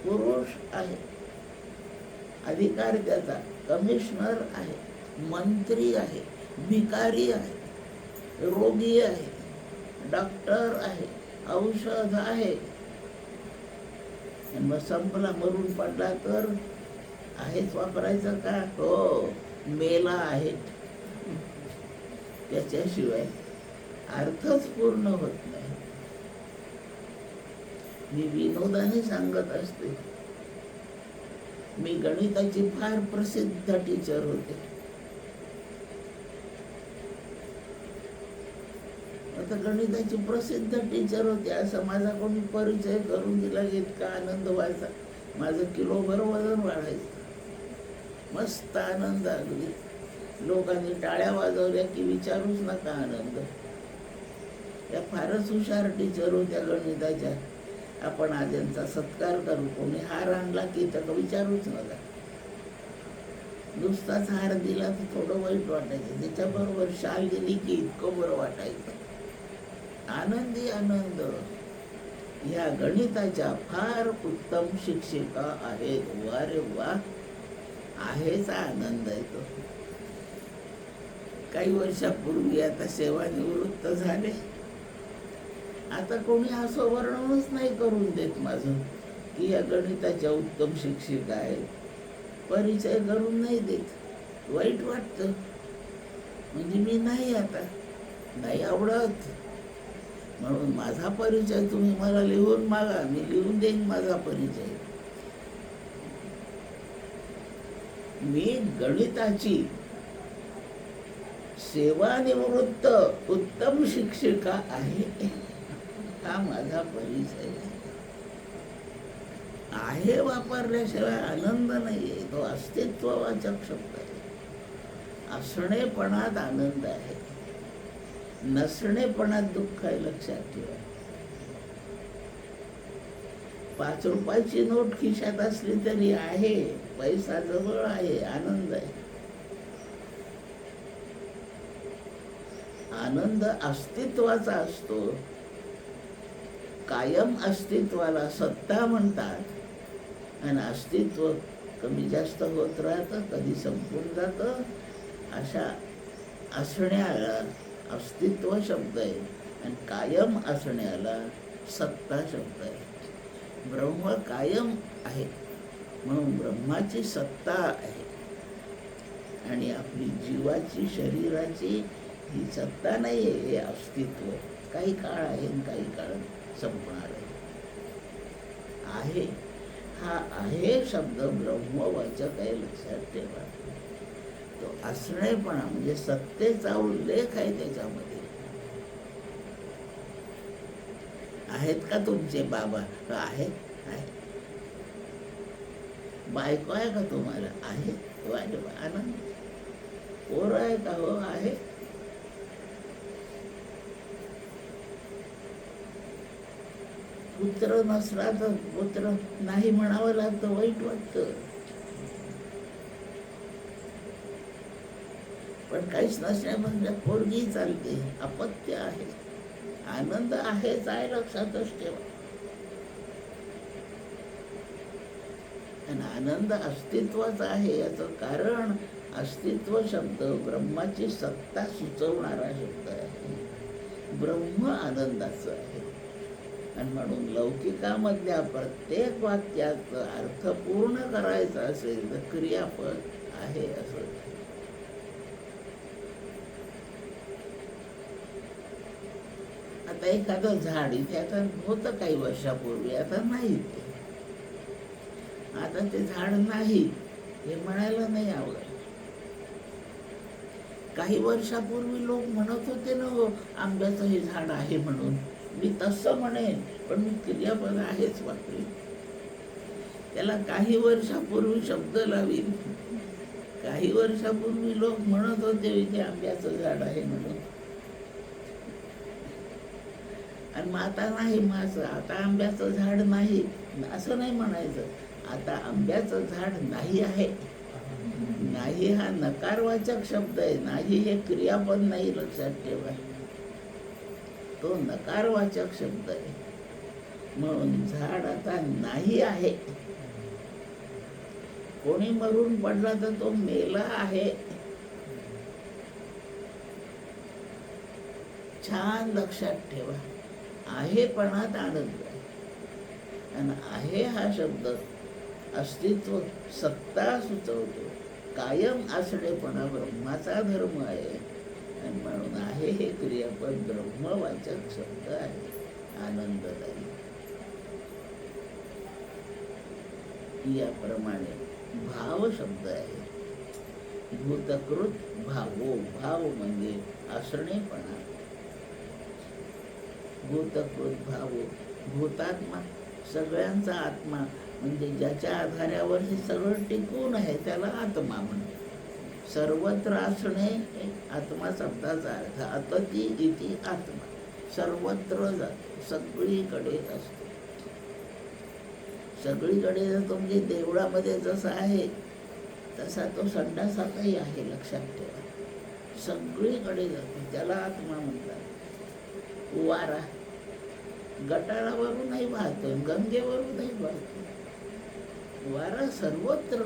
पुरुष आहे, अधिकार त्याचा, कमिशनर आहे, मंत्री आहे, भिकारी आहे, रोगी आहे, डॉक्टर आहे, औषध आहे. मग संपला, मरून पडला तर आहेच वापरायचं का? हो, मेला आहे. त्याच्याशिवाय अर्थच पूर्ण होत नाही. मी विनोदाने सांगत असते, मी गणिताची फार प्रसिद्ध टीचर होते. आता गणिताची प्रसिद्ध टीचर होते, असं माझा कोणी परिचय करून दिला, इतका आनंद व्हायचा. माझं किलोभर वजन वाढायचं. मस्त आनंद. अगदी लोकांनी टाळ्या वाजवल्या की विचारूच नका आनंद. त्या फारच हुशार टीचर होत्या गणिताच्या. आपण आज्यांचा सत्कार करू. कोणी हार आणला की त्याला विचारूच नका. नुसताच हार दिला तर थोडं वाईट वाटायचं, त्याच्याबरोबर शाल दिली की इतकं बरं वाटायचं. आनंदी आनंद. ह्या गणिताच्या फार उत्तम शिक्षिका आहेत. वा रे वा, आहेच आनंद आहे तो. काही वर्षापूर्वी आता सेवानिवृत्त झाले. आता कोणी असं वर्णनच नाही करून देत माझं की या गणिताच्या उत्तम शिक्षिका आहेत. परिचय करून नाही देत. वाईट वाटतं. म्हणजे मी नाही, आता नाही आवडत. म्हणून माझा परिचय तुम्ही मला लिहून मागा, मी लिहून देईन माझा परिचय. मी गणिताची सेवानिवृत्त उत्तम शिक्षिका आहे, हा माझा परिचय आहे. वापरल्याशिवाय आनंद नाहीये. तो अस्तित्ववाचक शब्द आहे. असणेपणात आनंद आहे, नसणेपणात दुःख आहे. लक्षात ठेवा. 5 रुपयाची नोट खिशात असली तरी आहे, पैसा जवळ आहे, आनंद आहे. आनंद अस्तित्वाचा असतो. कायम अस्तित्वाला सत्ता म्हणतात. आणि अस्तित्व कमी जास्त होत राहतं, कधी संपून जातं. अशा असण्याला अस्तित्व शब्द आहे आणि कायम असण्याला सत्ता शब्द आहे. ब्रह्म कायम आहे म्हणून ब्रह्माची सत्ता आहे. आणि आपली जीवाची, शरीराची ही सत्ता नाही आहे, हे अस्तित्व. काही काळ आहे, काही काळ संपणार आहे. हा आहे शब्द ब्रह्मवाचक आहे. लक्षात ठेवा. तो असणेपणा म्हणजे सत्तेचा उल्लेख आहे त्याच्यामध्ये. आहेत का तुमचे बाबा? आहे. बायको आहे का तुम्हाला? आहे. आनंद. पोर आहे का? हो, आहे. पुत्र नसला तर पुत्र नाही म्हणावं लागतं, वाईट वाटतं. पण काहीच नसण्यामध्ये पोरगी चालते, अपत्य आहे. आनंद आहेच आहे, लक्षातच ठेवा. आणि आनंद अस्तित्वाचा आहे. याचं कारण अस्तित्व शब्द ब्रह्माची सत्ता सुचवणारा शब्द आहे. ब्रह्म आनंदाचं आहे. आणि म्हणून लौकिकामधल्या प्रत्येक वाक्याचा अर्थ पूर्ण करायचा असेल तर क्रियापद आहे असं. आता एखादं झाड इथे आता होतं काही वर्षापूर्वी, आता नाही. आता ते झाड नाही हे म्हणायला नाही आवडत. काही वर्षापूर्वी लोक म्हणत होते ना, हो आंब्याचं हे झाड आहे म्हणून. मी तसं म्हणेन, पण मी क्रियापद आहेच वापरेन. त्याला काही वर्षापूर्वी शब्द लावीन. काही वर्षापूर्वी लोक म्हणत होते इथे आंब्याचं झाड आहे म्हणून. आणि मग आता नाही, माझं आता आंब्याचं झाड नाही असं नाही म्हणायचं. आता आंब्याचं झाड नाही आहे. नाही हा नकारवाचक शब्द आहे. नाही हे क्रियापद नाही, लक्षात ठेवा. तो नकारवाचक शब्द आहे. म्हणून झाड आता नाही आहे. कोणी मरून पडला तर तो मेला आहे. छान लक्षात ठेवा. आहेपणात आनंद आहे. आणि आहे हा शब्द अस्तित्व, सत्ता सुचवतो. कायम असणेपणा ब्रह्माचा धर्म आहे. आणि म्हणून आहे हे क्रियापद ब्रह्मवाचक शब्द आहे. आनंददायी. याप्रमाणे भाव शब्द आहे. भूतकृत भावो. भाव म्हणजे असणेपणा. भूतकृत भावो. भूतात्मा, सगळ्यांचा आत्मा, म्हणजे ज्याच्या आधारावर हे सगळं टिकून आहे त्याला आत्मा म्हणतात. सर्वत्र असणे आत्मा शब्दाचा अर्थ. अतती इति आत्मा. सर्वत्र जातो, सगळीकडे असतो. सगळीकडे जातो, म्हणजे देवळामध्ये जसा आहे तसा तो संडासातही आहे, लक्षात ठेवा. सगळीकडे जातो, त्याला आत्मा म्हणतात. वारा गटारावरूनही वाहतो, गंगेवरूनही वाहतो. वारा सर्वत्र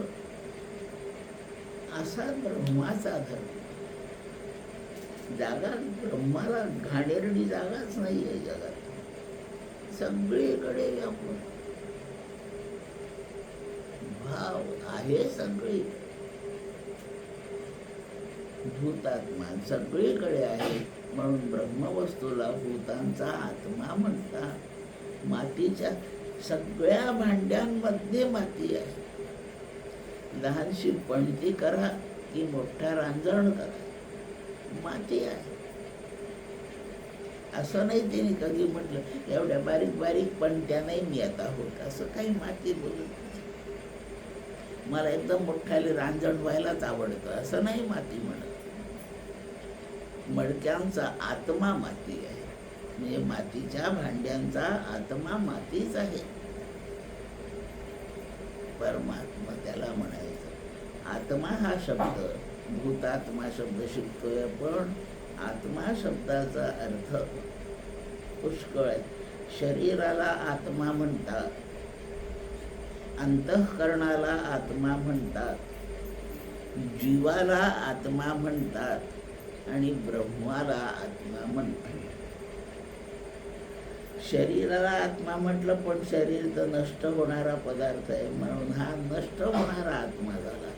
असा ब्रह्माचा धर्म. जागा ब्रह्माला घाणेरडी जागाच नाही आहे जगात, सगळीकडे व्यापून भाव आहे. सगळी भूतात्मा सगळीकडे आहे, म्हणून ब्रह्मवस्तूला भूतांचा आत्मा म्हणतात. मातीच्या सगळ्या भांड्यांमध्ये माती आहे. लहानशी पणती करा की मोठा रांजण करा, माती आहे. असं नाही तिने कधी म्हटलं एवढ्या बारीक बारीक पणत्या नाही मी आता होत, असं काही माती बोलत नाही. मला एकदम मोठ्याले रांजण व्हायलाच आवडतं, असं नाही माती म्हणत. मडक्यांचा आत्मा माती आहे, म्हणजे मातीच्या भांड्यांचा आत्मा मातीच आहे. परमात्मा त्याला म्हणायचं. आत्मा हा शब्द, भूतात्मा शब्द शिकतोय आपण. आत्मा शब्दाचा अर्थ पुष्कळ आहे. शरीराला आत्मा म्हणतात, अंतःकरणाला आत्मा म्हणतात, जीवाला आत्मा म्हणतात आणि ब्रह्माला आत्मा म्हणतात. शरीराला आत्मा म्हटलं, पण शरीर तर नष्ट होणारा पदार्थ आहे, म्हणून हा नष्ट होणारा आत्मा झाला.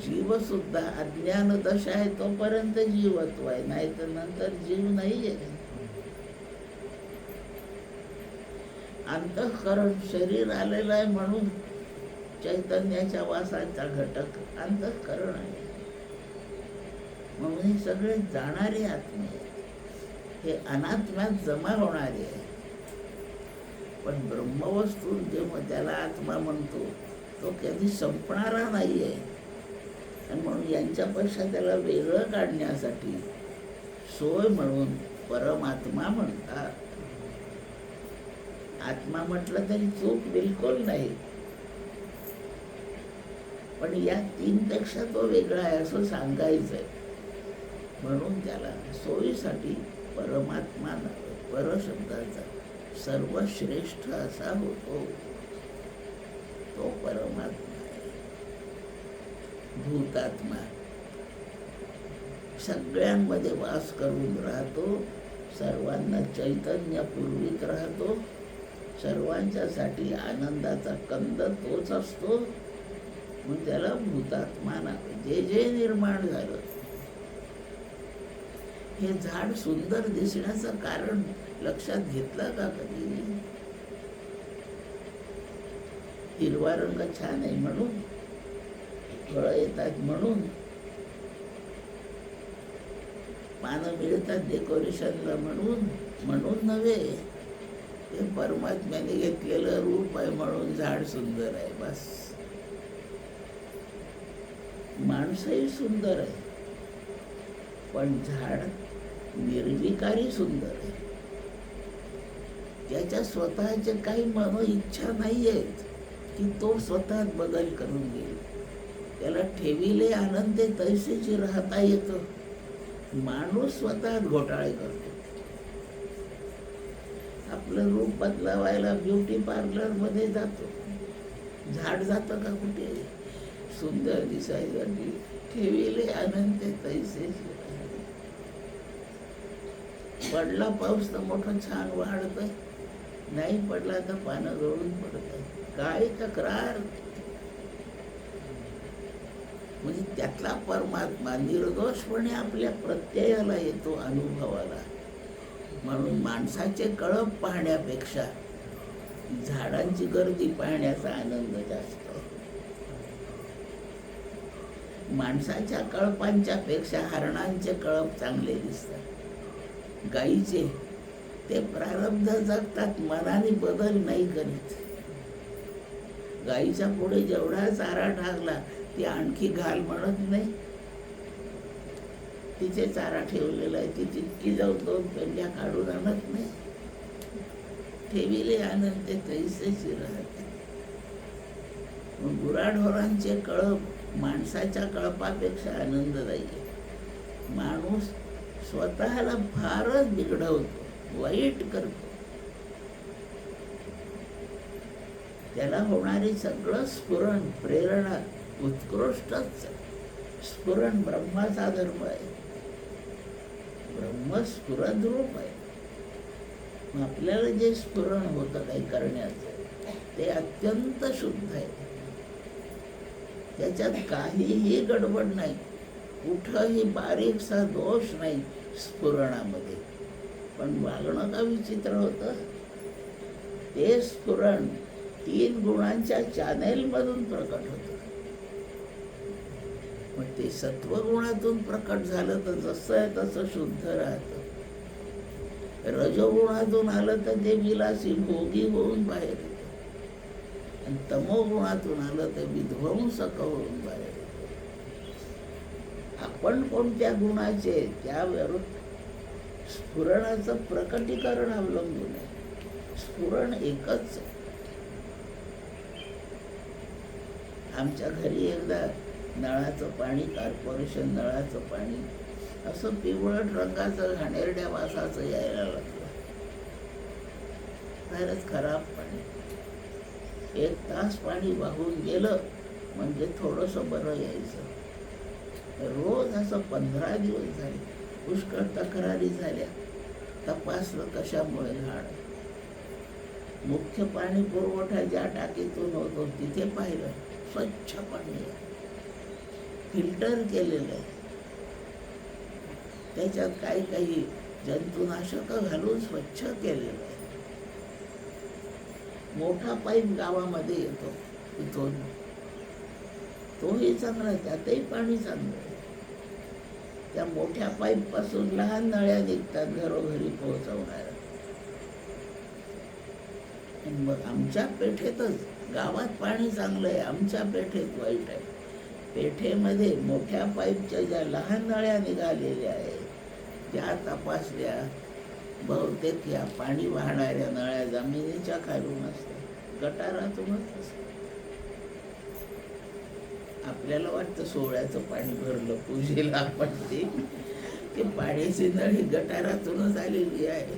जीव सुद्धा अज्ञान दशा आहे तोपर्यंत जीवत्व आहे, नाही तर नंतर जीव नाही आहे. अंतःकरण शरीर आलेलं आहे म्हणून चैतन्याच्या वासाचा घटक अंतःकरण आहे, म्हणून हे सगळे जाणारे आत्मे आहेत. हे अनात्म्यात जमा होणारे आहे. पण ब्रह्मवस्तू जेव्हा त्याला आत्मा म्हणतो तो कधी संपणारा नाही आहे, आणि म्हणून यांच्यापेक्षा त्याला वेगळं काढण्यासाठी सोय म्हणून परमात्मा म्हणतात. आत्मा म्हटलं तरी चूक बिलकुल नाही, पण या तीनपेक्षा तो वेगळा आहे असं सांगायचंय, म्हणून त्याला सोयीसाठी परमात्मा परशब्दाचा सर्वश्रेष्ठ असा होतो तो परमात्मा आहे. भूतात्मा सगळ्यांमध्ये वास करून राहतो, सर्वांना चैतन्य पुरवीत राहतो, सर्वांच्यासाठी आनंदाचा कंद तोच असतो, म्हणून त्याला भूतात्मा नाव. जे जे निर्माण झालं, हे झाड सुंदर दिसण्याचं कारण लक्षात घेतलं का कधी? हिरवा रंग छान आहे म्हणून, फळं येतात म्हणून, पानं मिळतात डेकोरेशनला म्हणून नव्हे. हे परमात्म्याने घेतलेलं रूप आहे म्हणून झाड सुंदर आहे, बस. माणसंही सुंदर आहे, पण झाड निर्विकारी सुंदर आहे. त्याच्या स्वतःचे काही मनो इच्छा नाही आहेत की तो स्वतः बदल करून घेईल. त्याला ठेविले आनंदे तैसेची राहता येतं. माणूस स्वतः घोटाळे करतो. आपलं रूप बदलावायला ब्युटी पार्लर मध्ये जातो, झाड जातं का कुठे? सुंदर दिसायसाठी ठेविले आनंदे तैसेची. पडला पाऊस तर मोठं छान वाढतंय, नाही पडला तर पानं गळून पडत आहे. काय तक्रार? म्हणजे त्यातला परमात्मा निर्दोषपणे आपल्या प्रत्ययाला येतो, अनुभवाला. म्हणून माणसाचे कळप पाहण्यापेक्षा झाडांची गर्दी पाहण्याचा आनंद जास्त. माणसाच्या कळपांच्या पेक्षा हरणांचे कळप चांगले दिसतात. गाईचे ते प्रारब्ध जगतात, मनाने बदल नाही करीत. गाईच्या पुढे जेवढा चारा टाकला ती आणखी घाल म्हणत नाही. तिचे चारा ठेवलेला आहे, ती तितकी जाऊन 2 पेंड्या काढून आणत नाही. ठेविले आनंद तैसेची राहते. गुराढोरांचे कळप माणसाच्या कळपापेक्षा आनंददायी आहे. माणूस स्वतःला फारच बिघडवतो, वाईट करतो. त्याला होणारी सगळं स्फुरण प्रेरणा उत्कृष्टच. स्फुरण ब्रह्माचा धर्म आहे. ब्रह्म स्फुरद रूप आहे. आपल्याला जे स्फुरण होतं काही करण्याचं ते अत्यंत शुद्ध आहे. त्याच्यात काहीही गडबड नाही, कुठंही बारीकसा दोष नाही स्फुरणामध्ये. पण वागणं का विचित्र होतं. ते स्फुरण 3 गुणांच्या चॅनेलमधून प्रकट होतं. मग ते सत्वगुणातून प्रकट झालं तर जसं आहे तसं शुद्ध राहतं. रजोगुणातून आलं तर ते विलासी भोगी होऊन बाहेर येतं. आणि तमोगुणातून आलं तर विध्वंसक होऊन बाहेर येतं. आपण कोणत्या गुणाचे त्यावर स्फुरणाचं प्रकटीकरण अवलंबून आहे. स्फुरण एकच आहे. आमच्या घरी एकदा नळाचं पाणी, कॉर्पोरेशन नळाचं पाणी असं पिवळट रंगाचं घाणेरड्या वासाचं यायला लागलं. फारच खराब पाणी. 1 तास पाणी वाहून गेलं म्हणजे थोडंसं बरं यायचं. रोज असं 15 दिवस झाले. पुष्कळ तक्रारी झाल्या. तपासलं कशामुळे घाण. मुख्य पाणी पुरवठा ज्या टाकीतून होतो तिथे पाहिलं स्वच्छ पाणी आहे, फिल्टर केलेलं आहे. त्याच्यात काही काही जंतुनाशक घालून स्वच्छ केलेलं आहे. मोठा पाईप गावामध्ये येतो इथून, तोही चांगला, त्यातही पाणी चांगलं आहे. त्या मोठ्या पाईप पासून लहान नळ्या निघतात घरोघरी पोहोचवणाऱ्या. मग आमच्या पेठेतच, गावात पाणी चांगलं आहे, आमच्या पेठेत वाईट आहे. पेठेमध्ये मोठ्या पाईपच्या ज्या लहान नळ्या निघालेल्या आहेत त्या तपासल्या, बहुतेक या पाणी वाहणाऱ्या नळ्या जमिनीच्या खालून असतात, गटारातूनच असतात. आपल्याला वाटतं सोहळ्याचं पाणी भरलं पूजेला, आपण ते पाण्याची नळी गटारातूनच आलेली आहे.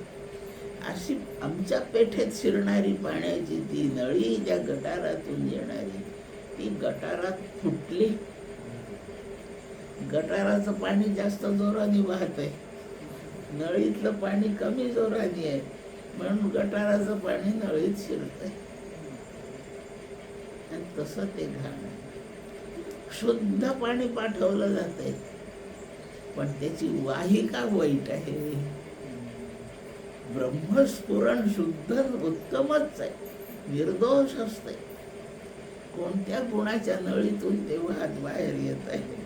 अशी आमच्या पेठेत शिरणारी पाण्याची ती नळी त्या गटारातून येणारी, ती गटारात फुटली. गटाराचं पाणी जास्त जोराने वाहत आहे, नळीतलं पाणी कमी जोराने आहे, म्हणून गटाराचं पाणी नळीत शिरत आहे. आणि तसं ते घाण. शुद्ध पाणी पाठवलं जातंय पण त्याची वाहिका वाईट आहे. ब्रह्मस्फुरण शुद्ध उत्तमच आहे, निर्दोष असते. कोणत्या गुणाच्या नळीतून ते वाहत बाहेर येत आहे.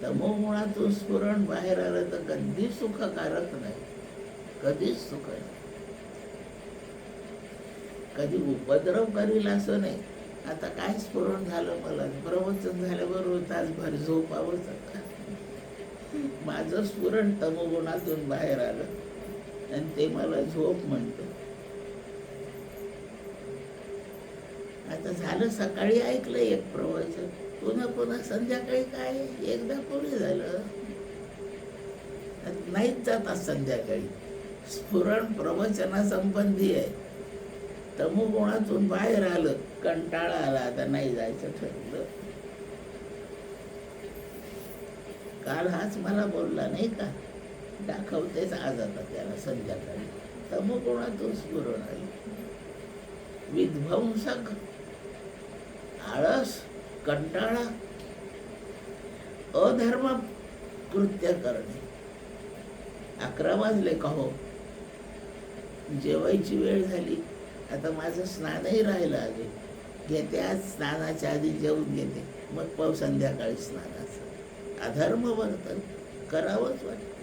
तमोगुणातून स्फुरण बाहेर आलं तर कधीच सुखकारक नाही, कधीच सुख नाही. कधी उपद्रव करील असं नाही. आता काय स्फुरण झालं, मला प्रवचन झाल्याबरोबर तासभर झोपावंच. आता माझं स्फुरण तमोगुणातून बाहेर आलं आणि ते मला झोप म्हणतं. आता झालं, सकाळी ऐकलं एक प्रवचन, पुन्हा पुन्हा संध्याकाळी काय, एकदा पुढे झालं, नाहीच जात संध्याकाळी. स्फुरण प्रवचनासंबंधी आहे. तमोगुणातून बाहेर आलं, कंटाळा आला, आता नाही जायचं ठरलं. काल हाच मला बोलला नाही का, दाखवतेच आज आता त्याला संध्याकाळी. तमोगुणातून स्फुरण आलं. विध्वंसक, आळस, कंटाळा, अधर्म कृत्य करणे. 11 वाजले का हो, जेवायची वेळ झाली. आता माझं स्नानही राहिलं आधी, घेते आज स्नानाच्या आधी जेवून घेते, मग संध्याकाळी स्नानाचं. अधर्म वर्तन करावंच वाटतं.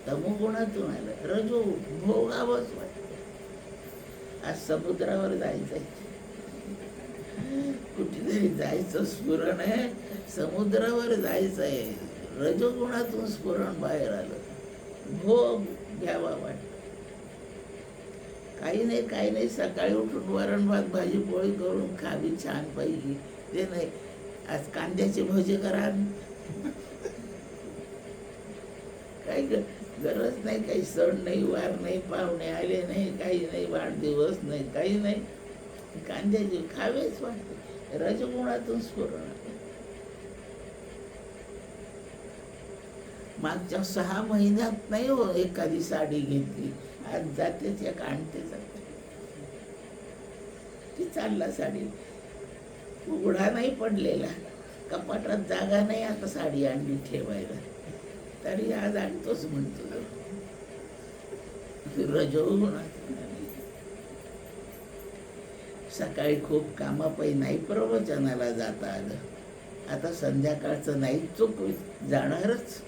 तमोगुणातून आलं, रजो भोगावंच वाटतं. आज समुद्रावर जायचंय, कुठेतरी जायचं स्फुरण आहे, समुद्रावर जायचंय. रजोगुणातून स्फुरण बाहेर आलं, भोग घ्यावा वाटत. काही नाही, सकाळी उठून वरण भात भाजी पोळी करून खावी छान पैकी, ते नाही. आज कांद्याचे भजे करा, काही गरज नाही, काही सण नाही, वार नाही, पाहुणे आले नाही, काही नाही, वाढदिवस नाही, काही नाही, कांद्याचे खावेच वाटते. रजगुणातून स्फुरण. मागच्या 6 महिन्यात नाही हो एखादी साडी घेतली, आज जाते त्या आणते जाते, ती चालला साडी, उघडा नाही पडलेला, कपाटात जागा नाही आता साडी आणली ठेवायला, तरी आज आणतोच म्हणतो. रजोगुणात. सकाळी खूप कामापायी नाही प्रवचनाला जाता आलं, आता संध्याकाळचं नाही चूक जाणारच.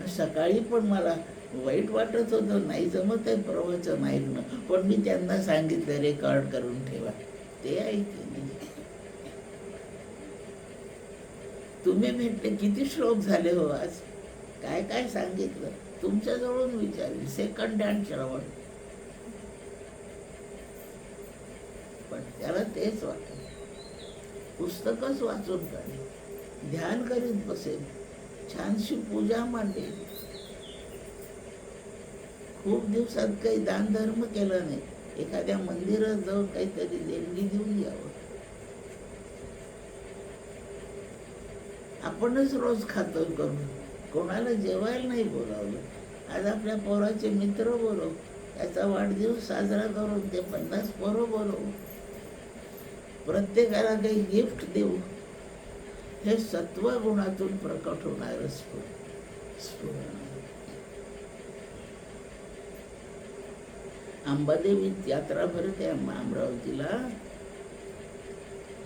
सकाळी पण मला वाईट वाटत होतं, नाही जमत आहे प्रवचन ऐकणं, पण मी त्यांना सांगितलं रेकॉर्ड करून ठेवा, ते ऐकले नाही. तुम्ही म्हटले किती श्लोक झाले हो आज, काय काय सांगितलं, तुमच्याजवळून विचारले, सेकंड हँड श्रवण. पण त्याला तेच वाटत, पुस्तकच वाचून काढेल, ध्यान करीत बसेल, छानशी पूजा मांडेल. खूप दिवसात काही दानधर्म केला नाही, एखाद्या मंदिरात जाऊन काहीतरी देणगी देऊन यावं. आपणच रोज खातो करून, कोणाला जेवायला नाही बोलावलं. आज आपल्या पोराचे मित्र बोलव, त्याचा वाढदिवस साजरा करून ते 50 पोरं बोलवू, प्रत्येकाला काही गिफ्ट देऊ. हे सत्वगुणातून प्रकट होणारं स्फुरण. अंबादेवीत यात्रा भरते अमरावतीला,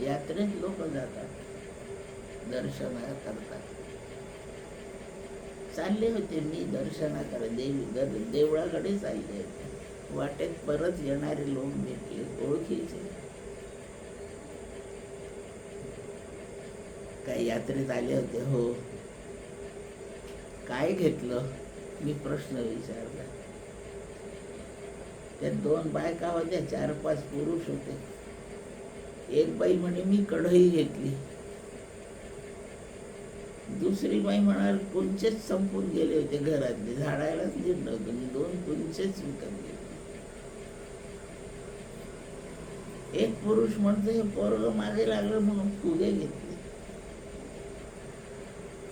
यात्रेत लोक जातात दर्शना करतात. चालले होते मी दर्शना देवळाकडे चालले होते, वाटेत परत येणारे लोक भेटले, ओळखीचे. काही यात्रेत आले होते हो, काय घेतलं, मी प्रश्न विचारला. त्या 2 बायका होत्या, 4-5 पुरुष होते. एक बाई म्हणे मी कढई घेतली, दुसरी बाई म्हणाल कुंचेच संपून गेले होते घरातले, झाडायलाच दिलं नव्हतं, मी 2 कुंचेच विकत घेतले. एक पुरुष म्हणतो हे पोरग मागे लागलं म्हणून फुगे घेतले.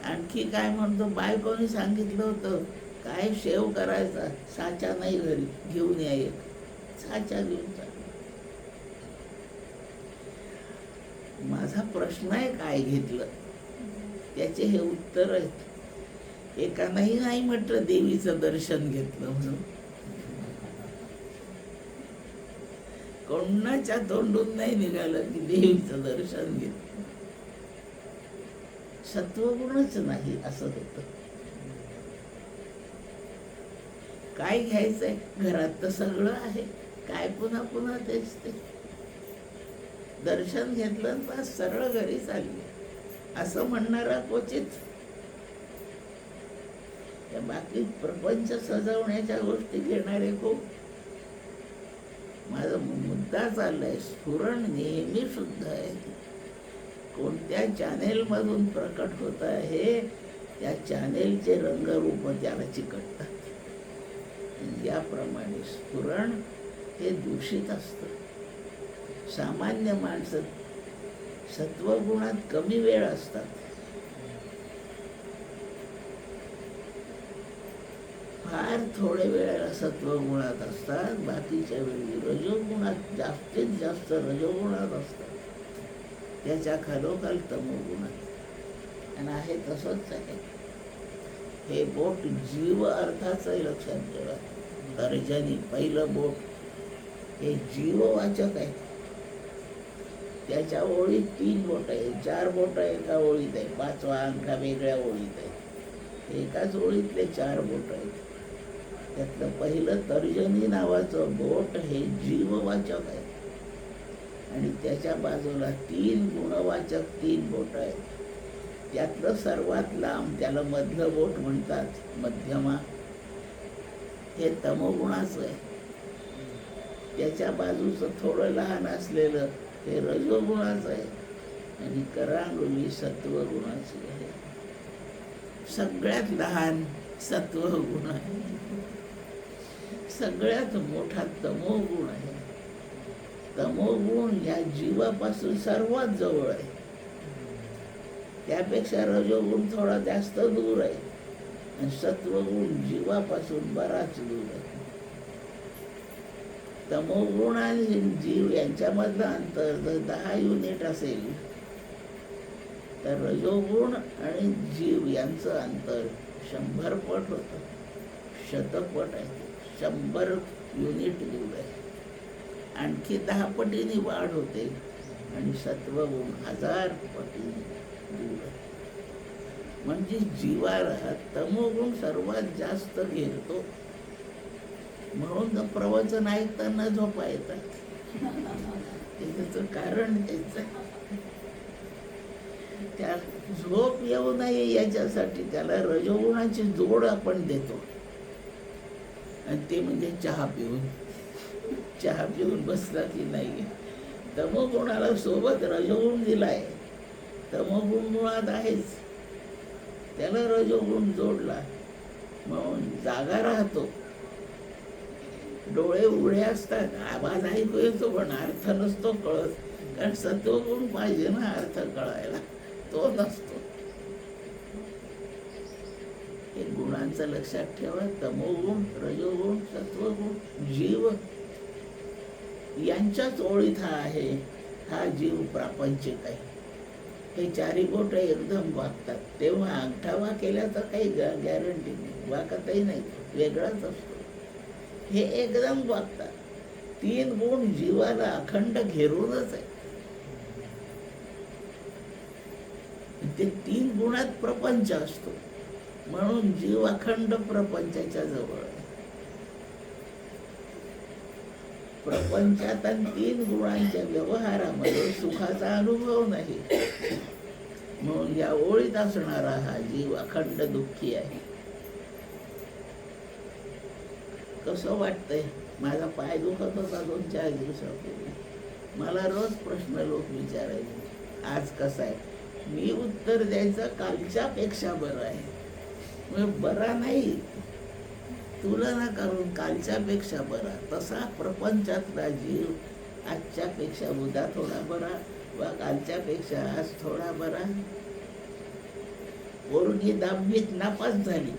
आणखी काय म्हणतो, बायकोने सांगितलं होतं काय शेव करायचा, साचा नाही घरी, घेऊन या एक साचा घेऊन चाल. माझा प्रश्न आहे काय घेतलं, त्याचे हे उत्तर आहेत. एका नाही म्हटलं देवीचं दर्शन घेतलं म्हणून, कोणाच्या तोंडून नाही निघालं की देवीचं दर्शन घेतलं. सत्वगुणच नाही असं होतं. काय घ्यायचंय, घरात तर सगळं आहे, काय पुन्हा पुन्हा तेच ते. दर्शन घेतलं तर सरळ घरी चालली असं म्हणणारा क्वचित. त्या बाकी प्रपंच सजवण्याच्या गोष्टी घेणारे खूप. माझा मुद्दा चाललाय, स्फुरण नेहमी शुद्ध आहे. कोणत्या चॅनेल मधून प्रकट होत आहे, त्या चॅनेलचे रंगरूप त्याला चिकटतात. याप्रमाणे स्फुरण हे दूषित असतं. सामान्य माणसं सत्वगुणात कमी वेळ असतात, फार थोड्या वेळेला सत्वगुणात असतात, बाकीच्या वेळी रजोगुणात जास्तीत जास्त रजोगुणात असतात, त्याच्या खालोखाल तमोगुणात. आणि आहे तसंच आहे. हे बोट जीव अर्थाचं लक्षात ठेवा. तर्जनी पहिलं बोट हे जीववाचक आहे. त्याच्या ओळीत 3 बोट आहे, 4 बोट एका ओळीत आहे, 5वा अंका वेगळ्या ओळीत आहे. एकाच ओळीतले 4 बोट आहेत. त्यातलं पहिलं तर्जनी नावाचं बोट हे जीववाचक आहे आणि त्याच्या बाजूला 3 गुणवाचक 3 बोट आहेत. त्यातलं सर्वात लांब, त्याला मधलं बोट म्हणतात, मध्यमा, हे तमोगुणाचं आहे. त्याच्या बाजूचं थोडं लहान असलेलं हे रजोगुणाचं आहे आणि करांगुली सत्वगुणाची आहे. सगळ्यात लहान सत्वगुण आहे, सगळ्यात मोठा तमोगुण आहे. तमोगुण या जीवापासून सर्वात जवळ आहे. त्यापेक्षा रजोगुण थोडा जास्त दूर आहे आणि सत्वगुण जीवापासून बराच दूर आहे. तमोगुण आणि जीव यांच्यामधलं अंतर जर 10 युनिट असेल तर रजोगुण आणि जीव यांचं अंतर 100 पट होतं, शतपट आहे, 100 युनिट दूर आहे. आणखी 10 पटीने वाढ होते आणि सत्वगुण 1000 पटीने दूर आहे. म्हणजे जीवाला तमोगुण सर्वात जास्त घेतो. म्हणून प्रवचन ऐकताना झोपा येतात. त्याचं कारण त्याचं, त्या झोप येऊ नये याच्यासाठी त्याला रजोगुणाची जोड आपण देतो. आणि ते म्हणजे चहा पिऊन बसला की नाही. तमोगुणाला सोबत रजोगुण दिलाय, तमोगुण मुळात आहेच, त्याला रजोगुण जोडला म्हणून जागा राहतो. डोळे उघडे असतात, आवाज ऐकू येतो पण अर्थ नसतो कळत, कारण सत्वगुण पाहिजे ना अर्थ कळायला, तो नसतो. हे गुणांचं लक्षात ठेवा. तमोगुण, रजोगुण, सत्वगुण, जीव यांच्याच ओळीत हा आहे. हा जीव प्रापंचिक आहे. हे चारी बोट एकदम वागतात, तेव्हा अंगठावा केल्याचं काही गॅरंटी नाही, वाकतही नाही, वेगळाच असतो. हे एकदम वागतात. 3 गुण जीवाला अखंड घेरूनच आहे. ते 3 गुणात प्रपंच असतो म्हणून जीव अखंड प्रपंचाच्या जवळ आहे. प्रपंचात 3 गुणांच्या व्यवहारामध्ये सुखाचा अनुभव नाही, म्हणून या ओळीत असणारा हा जीव अखंड दुःखी आहे. कसं वाटतंय? माझा पाय दुखत होता 2-4 दिवसापूर्वी. मला रोज प्रश्न लोक विचारायचे, आज कसा आहे? मी उत्तर द्यायचं, कालच्या पेक्षा बरं आहे. मग बरा नाही, तुलना करून कालच्या पेक्षा बरा. तसा प्रपंचातला जीव आजच्या पेक्षा उद्या थोडा बरा, वा कालच्या पेक्षा आज थोडा बरा. पोरगी 10वीत नापास झाली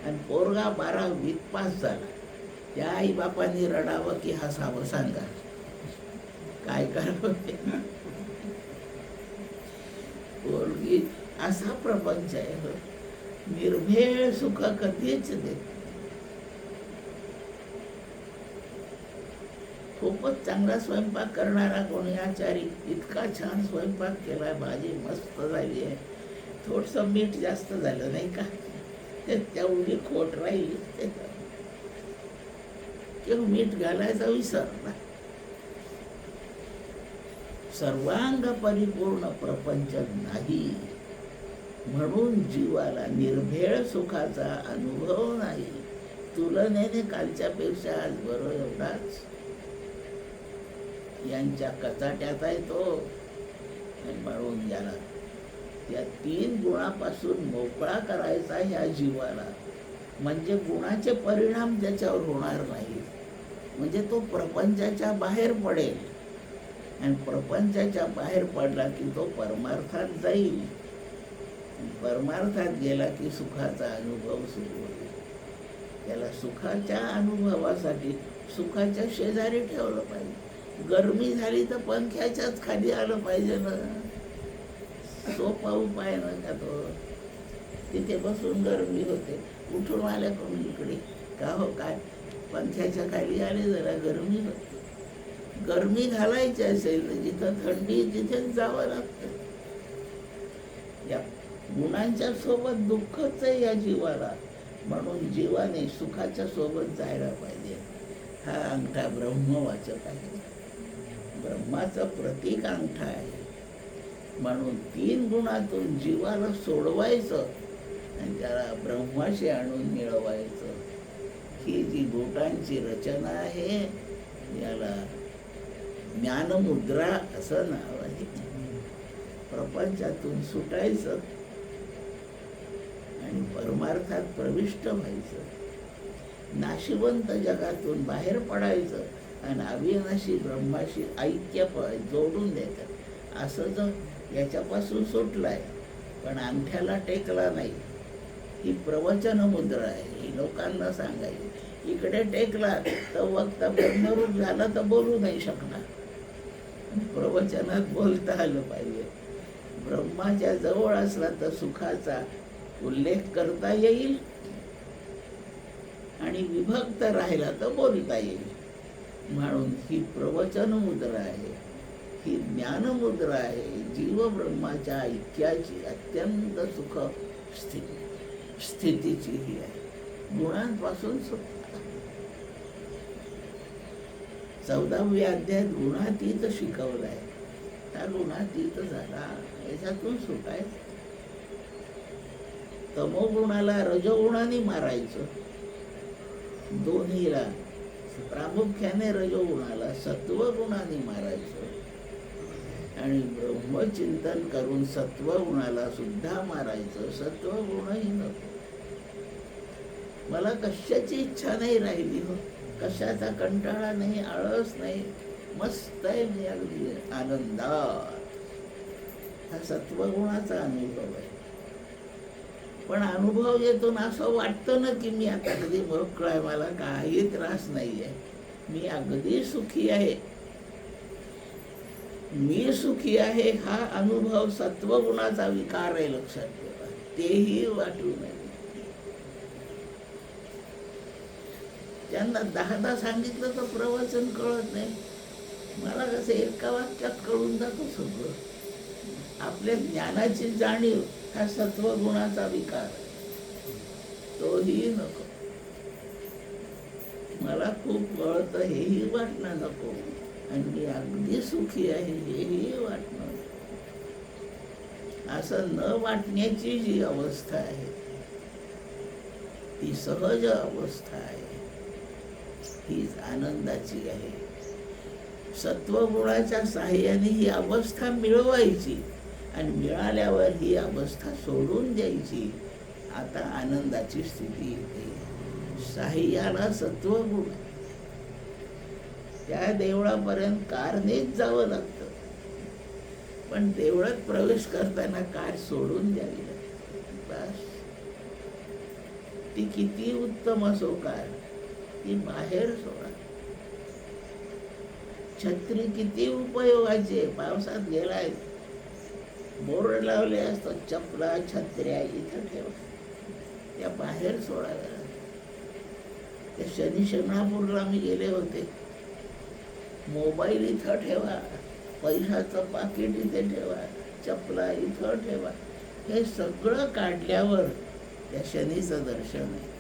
आणि पोरगा 12वीत पास झाला. त्या आई बापांनी रडावं की हसावं सांगा? काय करावं? पोरगी असा प्रपंच आहे, निर्भेळ सुख कधीच देत. खूपच चांगला स्वयंपाक करणारा कोणी आचारी इतका छान स्वयंपाक केला, भाजी मस्त झाली आहे, थोडस मीठ जास्त झालं नाही का, तेवढी खोट राहिली, किंवा मीठ घालायचा विसरला. सर्वांग परिपूर्ण प्रपंच नाही, म्हणून जीवाला निर्भेळ सुखाचा अनुभव नाही. तुलनेने कालच्या पेक्षा आज बरं एवढाच यांच्या कचाट्यात आहे तो. म्हणून याला या 3 गुणापासून मोकळा करायचा ह्या जीवाला, म्हणजे गुणाचे परिणाम त्याच्यावर होणार नाही. म्हणजे तो प्रपंचाच्या बाहेर पडेल आणि प्रपंचाच्या बाहेर पडला की तो परमार्थात जाईल. परमार्थात गेला की सुखाचा अनुभव सुरू होईल. त्याला सुखाच्या अनुभवासाठी सुखाच्या शेजारी ठेवलं पाहिजे. गरमी झाली तर पंख्याच्याच खाली आलं पाहिजे ना, सोपा उपाय ना का तो. तिथे बसून गरमी होते, उठून आल्या कोणी इकडे का हो काय, पंख्याच्या खाली आले जरा गरमी होते. गरमी घालायची असेल तर जिथं थंडी तिथेच जावं लागतं. या गुणांच्या सोबत दुःखच आहे या जीवाला, म्हणून जीवाने सुखाच्या सोबत जायला पाहिजे. हा अंगठा ब्रह्मवाचक आहे, ब्रह्माचं प्रतीक अंगठा आहे. म्हणून 3 गुणातून जीवाला सोडवायचं आणि त्याला ब्रह्माशी आणून मिळवायचं. ही जी बोटांची रचना आहे याला ज्ञानमुद्रा असं नाव आहे. प्रपंचातून सुटायचं आणि परमार्थात प्रविष्ट व्हायचं. नाशिवंत जगातून बाहेर पडायचं आणि अविनाशी ब्रह्माशी ऐक्य जोडून द्यायचं. असं जर याच्यापासून सुटलाय पण अंगठ्याला टेकला नाही, ही प्रवचन मुद्रा आहे. ही लोकांना सांगायची. इकडे टेकला तर वक्त ब्रह्मरूप झाला तर बोलू नाही शकणार. प्रवचनात बोलता आलं पाहिजे. ब्रह्माच्या जवळ असला तर सुखाचा उल्लेख करता येईल आणि विभक्त राहिला तर बोलता येईल. म्हणून ही प्रवचन मुद्रा आहे, ही ज्ञानमुद्रा आहे. जीव ब्रह्माच्या ऐक्याची अत्यंत सुख स्थितीची ही आहे. गुणांपासून सुटका. 14व्या अध्यायात गुणातीत शिकवलाय. त्या गुणातीत झाला याच्यातून सुटायचं. तमोगुणाला रजोगुणाने मारायचं. दोन्हीला प्रामुख्याने रजोगुणाला सत्वगुणाने मारायचं आणि ब्रह्मचिंतन करून सत्वगुणाला सुद्धा मारायचं. सत्वगुणही नको. मला कशाची इच्छा नाही राहिली हो, कशाचा कंटाळा नाही, आळस नाही, मस्त आहे मी अगदी आनंदात. हा सत्वगुणाचा अनुभव आहे. पण अनुभव येतो ना असं वाटतं ना की मी आता कधी मोकळा आहे, मला काही त्रास नाही आहे, मी अगदी सुखी आहे. मी सुखी आहे हा अनुभव सत्वगुणाचा विकार आहे, लक्षात ठेवा. तेही वाटू नये. त्यांना 10दा सांगितलं तर प्रवचन कळत नाही. मला कसं एका वाक्यात कळून जातं सगळं. आपल्या ज्ञानाची जाणीव हा सत्वगुणाचा विकार आहे, तोही नको. मला खूप कळतं हेही वाटणं नको आणि मी अगदी सुखी आहे हेही वाटणं. असं न वाटण्याची जी अवस्था आहे ती सहज अवस्था आहे, हीच आनंदाची आहे. सत्वगुणाच्या साहाय्याने ही अवस्था मिळवायची आणि मिळाल्यावर ही अवस्था सोडून द्यायची. आता आनंदाची स्थिती येते. साह्याला सत्वगुण. त्या देवळापर्यंत कारनेच जावं लागतं, पण देवळात प्रवेश करताना कार सोडून द्यावी लागते. बस. ती किती उत्तम असो कार, ती बाहेर सोडा. छत्री किती उपयोगाची आहे. पावसात गेलाय, बोर्ड लावले असतात चपला छत्र्या इथं ठेवा, त्या बाहेर सोडाव्या. त्या शनी शिंगणापूरला मी गेले होते. मोबाईल इथं ठेवा, पैशाचं पाकिट इथे ठेवा, चपला इथं ठेवा. हे सगळं काढल्यावर त्या शनीचं दर्शन आहे.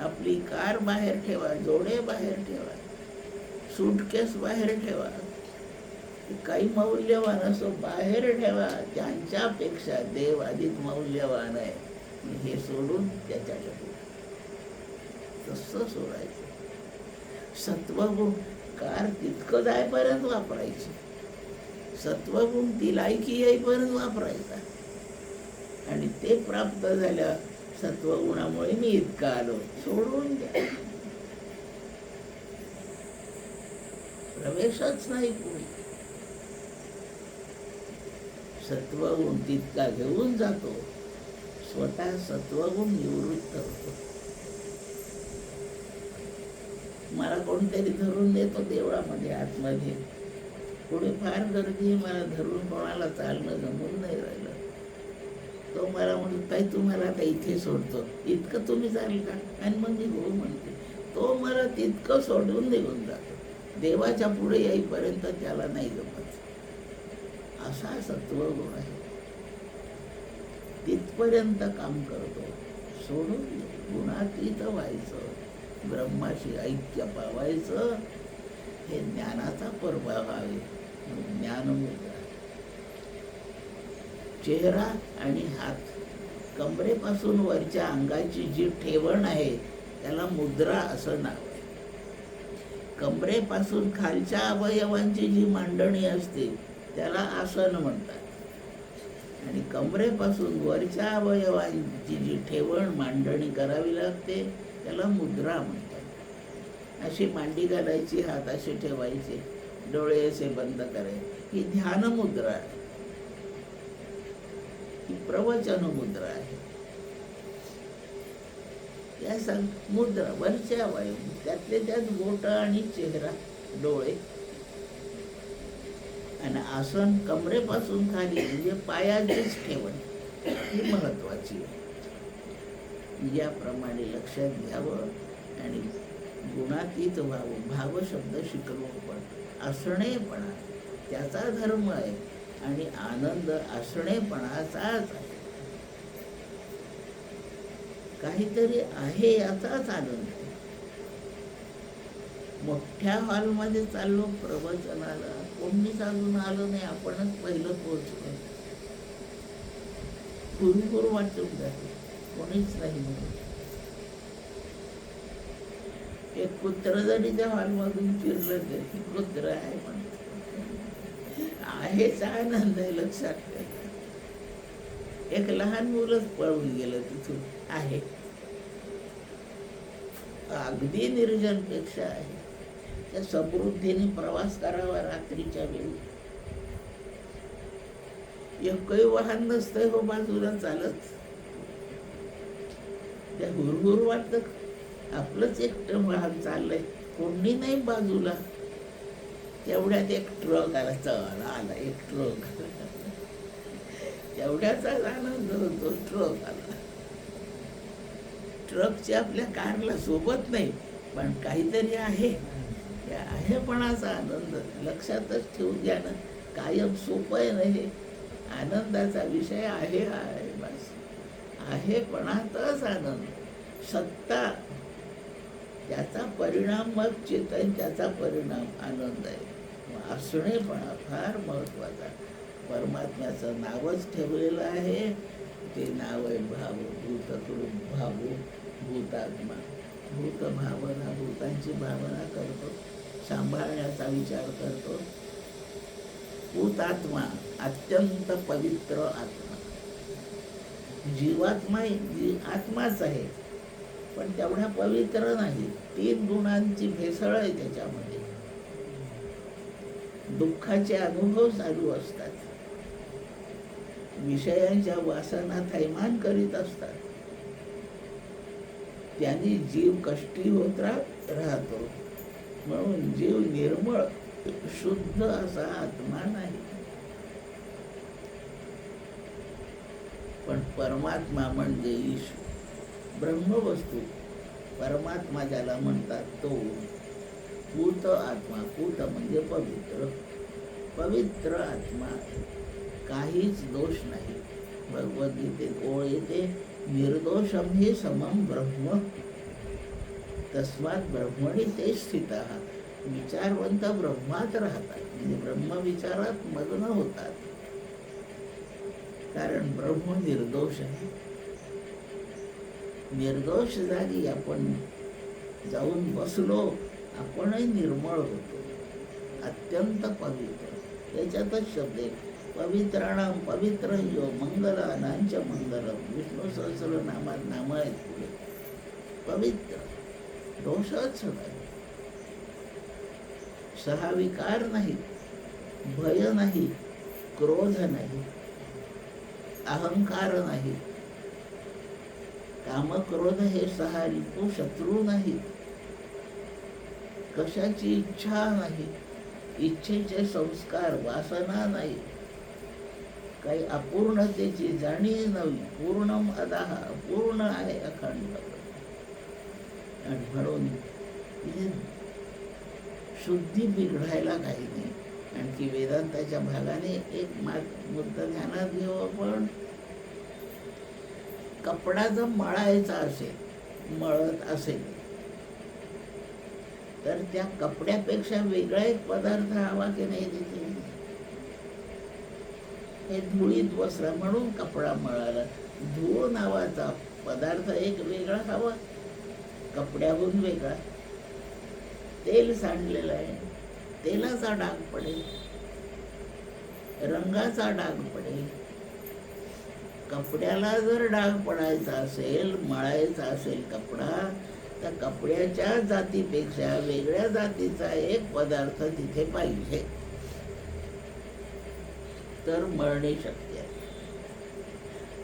आपली कार बाहेर ठेवा, जोडे बाहेर ठेवा, सूटकेस बाहेर ठेवा. काही मौल्यवान असो बाहेर ठेवा. त्यांच्यापेक्षा देव अधिक मौल्यवान आहे. हे सोडून त्याच्याकडे तसं सोडायचं. सत्वगुण कार तितकं जायपर्यंत वापरायची. सत्वगुण ती लायकी येईपर्यंत वापरायचा आणि ते प्राप्त झाल्या सत्वगुणामुळे मी इतका आलो, सोडून द्या. प्रवेशच नाही कोणी. सत्वगुण तितका घेऊन जातो, स्वतः सत्वगुण निवृत्त होतो. मला कोणतरी धरून देतो देवळामध्ये आतमध्ये. पुढे फार गर्दी, मला धरून कोणाला चालणं जमून नाही राहिलं. तो मला म्हणतो ताई तुम्हाला आता इथे सोडतो, इतकं तुम्ही चाल का? आणि मग मी हो म्हणते. तो मला तितकं सोडून निघून जातो. देवाच्या पुढे येईपर्यंत त्याला नाही जमत. असा सत्वगुण आहे. तिथपर्यंत काम करतो, सोडून गुणातीत व्हायचं, ब्रह्माशी ऐक्य पावायचं. हे ज्ञानाचा प्रभाव आहे. ज्ञानमुद्रा. चेहरा आणि हात, कमरेपासून वरच्या अंगाची जी ठेवण आहे त्याला मुद्रा असं नाव आहे. कमरेपासून खालच्या अवयवांची जी मांडणी असते त्याला आसन म्हणतात. आणि कमरेपासून वरच्या अवयवांची जी ठेवण मांडणी करावी लागते त्याला मुद्रा म्हणतात. अशी मांडी घालायची, हात असे ठेवायचे, डोळे असे बंद करायचे, ही ध्यान मुद्रा आहे, ही प्रवचन मुद्रा आहे. या मुद्रा वरच्या अवयव, त्यातले त्यात बोट आणि चेहरा, डोळे. आणि आसन कमरेपासून खाली म्हणजे पायाचीच ठेवण, ही महत्वाची आहे. याप्रमाणे लक्षात घ्यावं आणि गुणातीत व्हावं. भाव शब्द शिकलो पण असणेपणा त्याचा धर्म आहे आणि आनंद असणेपणाचाच आहे. काहीतरी आहे याचाच आनंद. मोठ्या हॉलमध्ये चाललो प्रवचनाला, कोणीच अजून आलं नाही, आपणच पहिलं पोहोचलो. हुरहुर वाटून जाते, कोणीच नाही म्हणून. एक कुत्र जरी त्या हॉलमधून फिरलं तरी कुत्र आहे म्हणतो, आहेच आनंद आहे. लक्षात ठेवा. एक लहान मुलंच पळून गेलं तिथून, आहे. अगदी निर्जनपेक्षा आहे. त्या समृद्धीने प्रवास करावा रात्रीच्या वेळी. एकही वाहन नसतंय हो बाजूला चालत. त्या हुरहुर वाटतं, आपलंच एकटं वाहन चाललंय, कोणी नाही बाजूला. तेवढ्यात एक ट्रक आला, चला आला एक ट्रक. तेवढ्याचाच आनंद होतो. ट्रक आला. ट्रकच्या आपल्या कारला सोबत नाही, पण काहीतरी आहे. त्या आहेपणाचा आनंद लक्षातच ठेवून घ्या ना. कायम सोपं नाही. आनंदाचा विषय आहे हा आहे बस. आहेपणातच आनंद. सत्ता त्याचा परिणाम मग चेतन, त्याचा परिणाम आनंद आहे. असणेपणा फार महत्वाचा. परमात्म्याचं नावच ठेवलेलं आहे. ते नाव आहे भाव. भूतकृत भावो भूतात्मा. भूत भावना, भूतांची भावना करतो, सांभाळण्याचा विचार करतो. भूतात्मा अत्यंत पवित्र आत्मा. जीवात्मा आत्माच आहे, पण तेवढा पवित्र नाही. 3 गुणांची भेसळ आहे त्याच्यामध्ये. दुःखाचे अनुभव चालू असतात, विषयांच्या वासना थैमान करीत असतात. त्यांनी जीव कष्टी होत राहतो. म्हणून जीव निर्मळ शुद्ध असा आत्मा नाही. पण परमात्मा म्हणजे ईश्वर, ब्रह्मवस्तू, परमात्मा ज्याला म्हणतात तो पूत आत्मा. पूत म्हणजे पवित्र, पवित्र आत्मा. काहीच दोष नाही. भगवद्गीतेत ओळ येते, निर्दोषम हि समम ब्रह्म तस्मात ब्रह्मणी ते स्थितः. विचारवंत ब्रह्मात राहतात, म्हणजे ब्रह्मविचारात मग्न होतात. कारण ब्रह्म निर्दोष आहे. निर्दोष जागी आपण जाऊन बसलो, आपणही निर्मळ होतो, अत्यंत पवित्र. त्याच्यातच शब्द आहे, पवित्राणाम पवित्र यो मंगलानांच मंगलम. विष्णू सहस्रनामात नामं आहेत पुढे. पवित्र, दोषच नाही. 6 विकार नाही, भय नाही, क्रोध नाही, अहंकार नाही. काम क्रोध हे 6 रिपू शत्रू नाही. कशाची इच्छा नाही, इच्छेचे संस्कार, वासना नाही, काही अपूर्णतेची जाणीव नाही. पूर्णम अदाह, पूर्ण आहे, अखंड. आणि म्हणून शुद्धी बिघडायला काही नाही. आणखी वेदांताच्या भागाने एक मुद्दा ध्यानात घेऊ आपण. कपडा जर मळायचा असेल, मळत असेल, तर त्या कपड्यापेक्षा वेगळा एक पदार्थ हवा की नाही तिथे? हे धुळीत बसला म्हणून कपडा मळाला. धूळ नावाचा पदार्थ एक वेगळा हवा, कपड्याहून वेगळा. तेल सांडलेलं आहे, तेलाचा डाग पडेल, रंगाचा डाग पडेल. कपड्याला जर डाग पडायचा असेल, मळायचा असेल कपडा, तर कपड्याच्या जातीपेक्षा वेगळ्या जातीचा एक पदार्थ तिथे पाहिजे, तर मळणे शक्य आहे.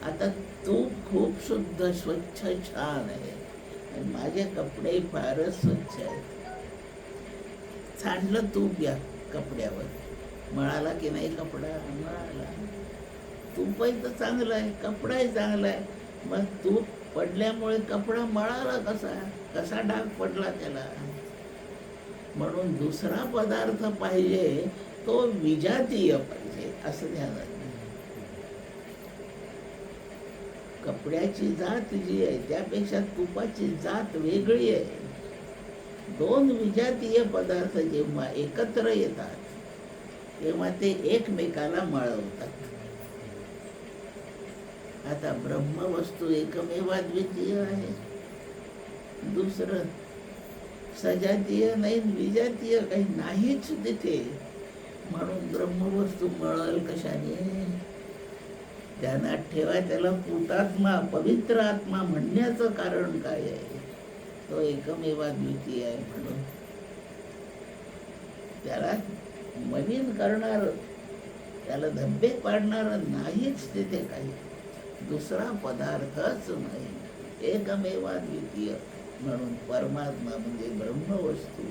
आता तूप खूप शुद्ध, स्वच्छ, छान आहे आणि माझे कपडे फारच स्वच्छ आहेत. सांडलं तूप या कपड्यावर, मळाला की नाही कपडा? मळाला. तूपही तर चांगलं आहे, कपडाही चांगला आहे, मग तूप पडल्यामुळे कपडा मळाला कसा? कसा डाग पडला त्याला? म्हणून दुसरा पदार्थ पाहिजे, तो विजातीय पाहिजे, असं ध्यानात. कपड्याची जात जी आहे त्यापेक्षा तुपाची जात वेगळी आहे. दोन विजातीय पदार्थ जेव्हा एकत्र येतात तेव्हा ते एकमेकाला मळवतात. आता ब्रह्मवस्तू एकमेवाद्वितीय आहे, दुसरं सजातीय नाही, विजातीय काही नाहीच तिथे. म्हणून ब्रह्मवस्तू मळल कशाने? ध्यानात ठेवा, त्याला पूतात्मा, पवित्र आत्मा म्हणण्याचं कारण काय आहे? तो एकमेवाद्वितीय आहे म्हणून. त्याला मलिन करणार, त्याला धब्बे पाडणार नाहीच तिथे काही, दुसरा पदार्थच नाही, एकमेवाद्वितीय. म्हणून परमात्मा म्हणजे ब्रह्मवस्तू,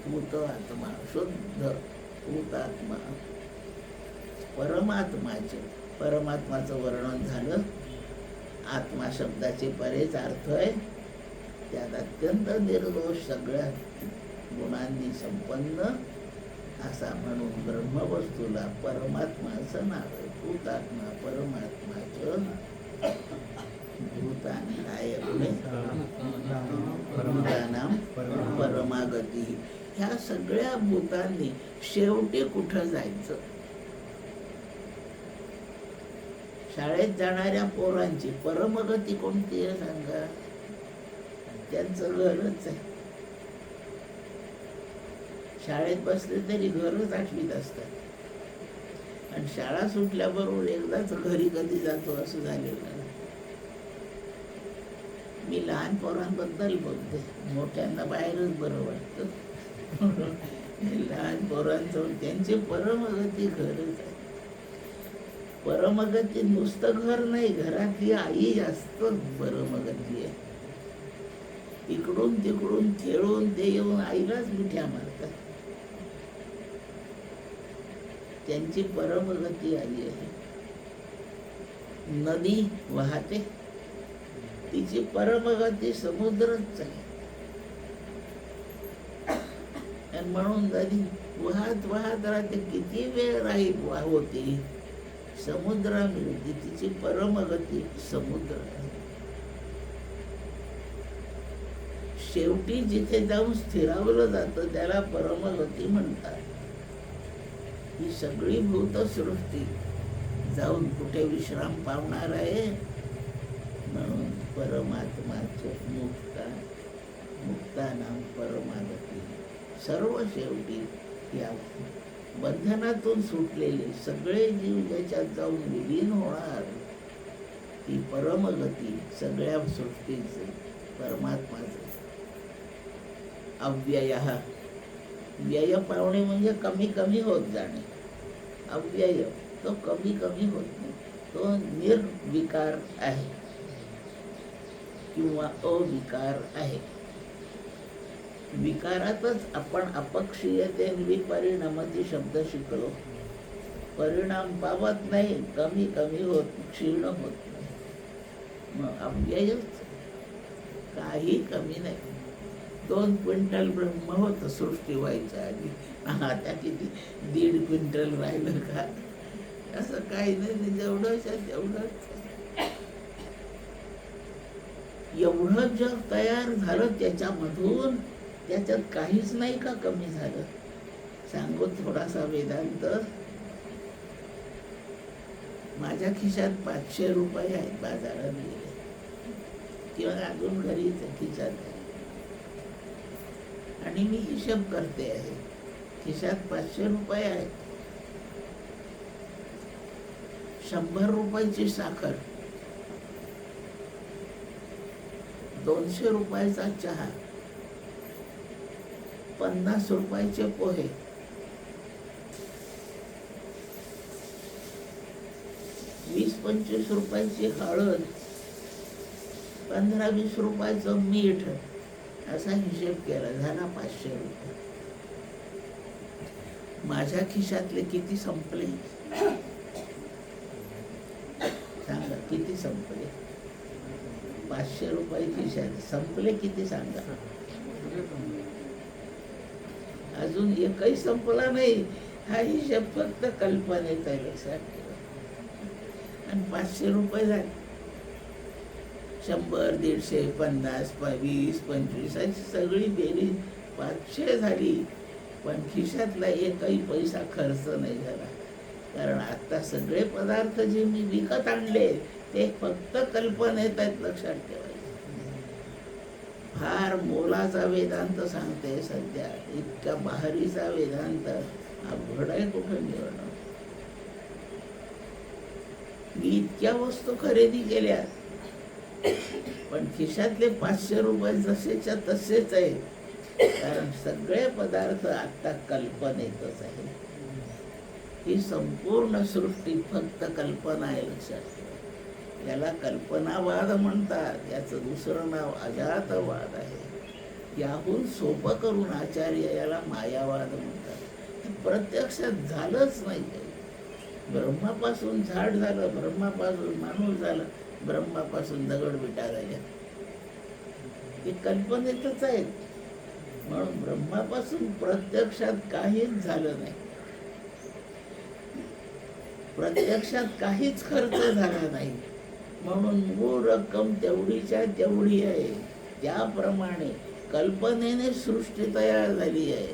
पूत आत्मा, शुद्ध पूतात्मा. परमात्माचं वर्णन झालं. आत्मा शब्दाचे बरेच अर्थ आहे, त्यात अत्यंत निर्दोष, सगळ्या गुणांनी संपन्न असा म्हणून ब्रह्मवस्तूला परमात्मा असं नाव आहे. भूतात्मा परमात्माचं भूतानी काय भूतानां परमागती. ह्या सगळ्या भूतांनी शेवटी कुठं जायचं? शाळेत जाणाऱ्या पोरांची परमगती कोणती आहे सांगा? त्यांचं घरच आहे. शाळेत बसले तरी घरच आठवीत असतात आणि शाळा सुटल्याबरोबर एकदाच घरी कधी जातो असं झालेलं आहे. मी लहान पोरांबद्दल बोलते, मोठ्यांना बाहेरच बरं वाटतं. लहान पोरांचं त्यांची परमगती घरच आहे. परमगती नुसतं घर नाही, घरातली आई जास्त परमगती आहे. इकडून तिकडून खेळून ते येऊन आईलाच मिठ्या मारतात, त्यांची परमगती आई आहे. नदी वाहते, तिची परमगती समुद्रच आहे. आणि म्हणून नदी वाहत वाहत राहते, किती वेळ राहील होती, समुद्र मिळते, तिची परमगती समुद्र आहे. शेवटी जिथे जाऊन स्थिरावलं जातं त्याला परमगती म्हणतात. ही सगळी भूतसृष्टी जाऊन कुठे विश्राम पावणार आहे? म्हणून परमात्माचे मुक्तानां परमागती. सर्व शेवटी या बंधनातून सुटलेले सगळे जीव ज्याच्यात जाऊन विलीन होणार, ती परमगती सगळ्या सृष्टीचे परमात्माचे. अव्यय, व्यय पावणे म्हणजे कमी कमी होत जाणे. अव्यय, तो कमी कमी होत नाही, तो निर्विकार आहे किंवा अविकार आहे. विकारातच आपण अपक्षीयते विपरिणामती शब्द शिकलो. परिणाम पावत नाही, कमी कमी होत, क्षीण होत नाही. मग अव्ययच, काही कमी नाही. 2 क्विंटल ब्रह्म होतं सृष्टी व्हायच्या आधी, आता किती 1.5 क्विंटल राहिलं का? असं काही नाही, जेवढंच तेवढंच. एवढं जग तयार झालं त्याच्यामधून, त्याच्यात काहीच नाही का कमी झालं? सांगू थोडासा वेदांत. माझ्या खिशात 500 रुपये आहेत बाजारात गेले, किंवा अजून घरीच खिशात आहे, आणि मी हिशोब करते आहे, खिशात 500 रुपये आहेत. 100 रुपयाची साखर, 200 रुपयाचा चहा, 50 रुपयाचे पोहे, 20-25 रुपयाची हळद, 15-20 रुपयाचं मीठ, असा हिशेब केला, झाला 500 रुपये. माझ्या खिशातले किती संपले सांगा, किती संपले? 500 रुपये खिशात संपले किती सांगा? अजून एकही संपला नाही. हा हिशेब फक्त कल्पनेत आहे, लक्षात ठेवा. आणि 500 रुपये झाले. 100, 150, 50, 20, 25 अशी सगळी बेरीज 500 झाली. पण खिशातला एकही पैसा खर्च नाही झाला. कारण आता सगळे पदार्थ जे मी विकत आणले ते फक्त कल्पनेत आहेत, लक्षात ठेवायचे. फार मोलाचा वेदांत सांगते सध्या, इतका बहारीचा वेदांत अवघड आहे कुठं मिळणं. मी इतक्या वस्तू खरेदी केल्या, पण खिशातले 500 रुपये जसेच्या तसेच आहे. कारण सगळे पदार्थ आता कल्पनेतच आहे. ही संपूर्ण सृष्टी फक्त कल्पना आहे, लक्षात ठेवा. याला कल्पनावाद म्हणतात. याचं दुसरं नाव अजातवाद आहे. याहून सोपं करून आचार्य याला मायावाद म्हणतात. हे प्रत्यक्षात झालंच नाही. ब्रह्मापासून झाड झालं, ब्रह्मापासून माणूस झाला, ब्रह्मापासून दगडविटा झाल्या. हे कल्पनेतच आहे. म्हणून ब्रह्मापासून प्रत्यक्षात काहीच झालं नाही. प्रत्यक्षात काहीच खर्च झाला नाही. म्हणून मूळ रक्कम तेवढीच्या तेवढी आहे. त्याप्रमाणे कल्पनेने सृष्टी तयार झाली आहे,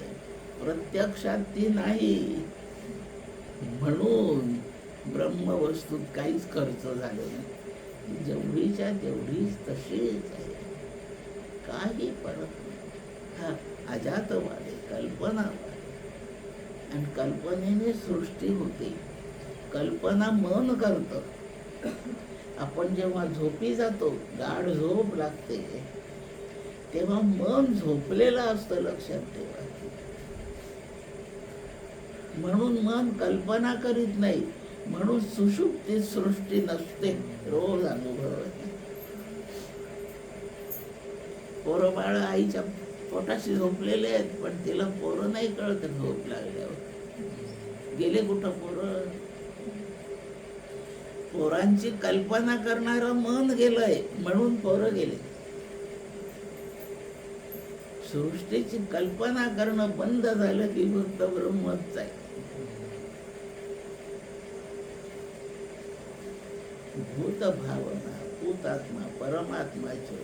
प्रत्यक्षात ती नाही. म्हणून ब्रह्मवस्तूत काहीच खर्च झाला नाही. जेवढीच्या तेवढीच तशीच आहे, काही फरक नाही. हा अजातवाद आहे, कल्पनावाद. आणि कल्पनेने सृष्टी होते. कल्पना मन करतं. आपण जेव्हा झोपी जातो, गाढ झोप लागते, तेव्हा मन झोपलेलं असतं, लक्षात ठेवा. म्हणून मन कल्पना करीत नाही. म्हणून सुषुप्तीत सृष्टी नसते. रोज अनुभव आहे. पोरं बाळ आईच्या पोटाशी झोपलेले आहेत, पण तिला पोरं नाही कळत झोप लागल्यावर. गेले कुठं पोरं? पोरांची कल्पना करणारं मन गेलंय, म्हणून पोरं गेले. सृष्टीची कल्पना करणं बंद झालं की फक्त ब्रह्मच आहे. भूत भावना, भूतात्मा, परमात्माचे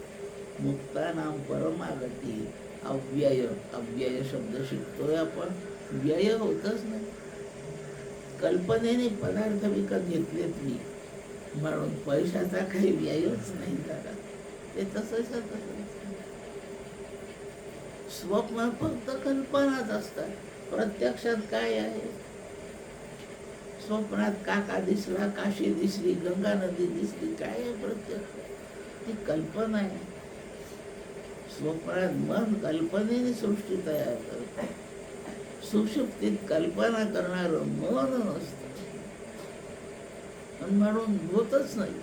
मुक्तानाम परमागती, अव्यय. अव्यय शब्द शिकतोय आपण, व्यय होतच नाही. कल्पनेने पदार्थ विकत घेतलेत मी, म्हणून पैशाचा काही व्ययच नाही झाला. ते तसंच तसंच. स्वप्न फक्त कल्पनाच असतात. प्रत्यक्षात काय आहे? स्वप्नात काका दिसला, काशी दिसली, गंगा नदी दिसली, काय आहे प्रत्यक्ष? ती कल्पना आहे. स्वप्नात मन कल्पनेने सृष्टी तयार करते. सुषुप्तीत कल्पना करणारं मन नसतं, म्हणून होतच नाही.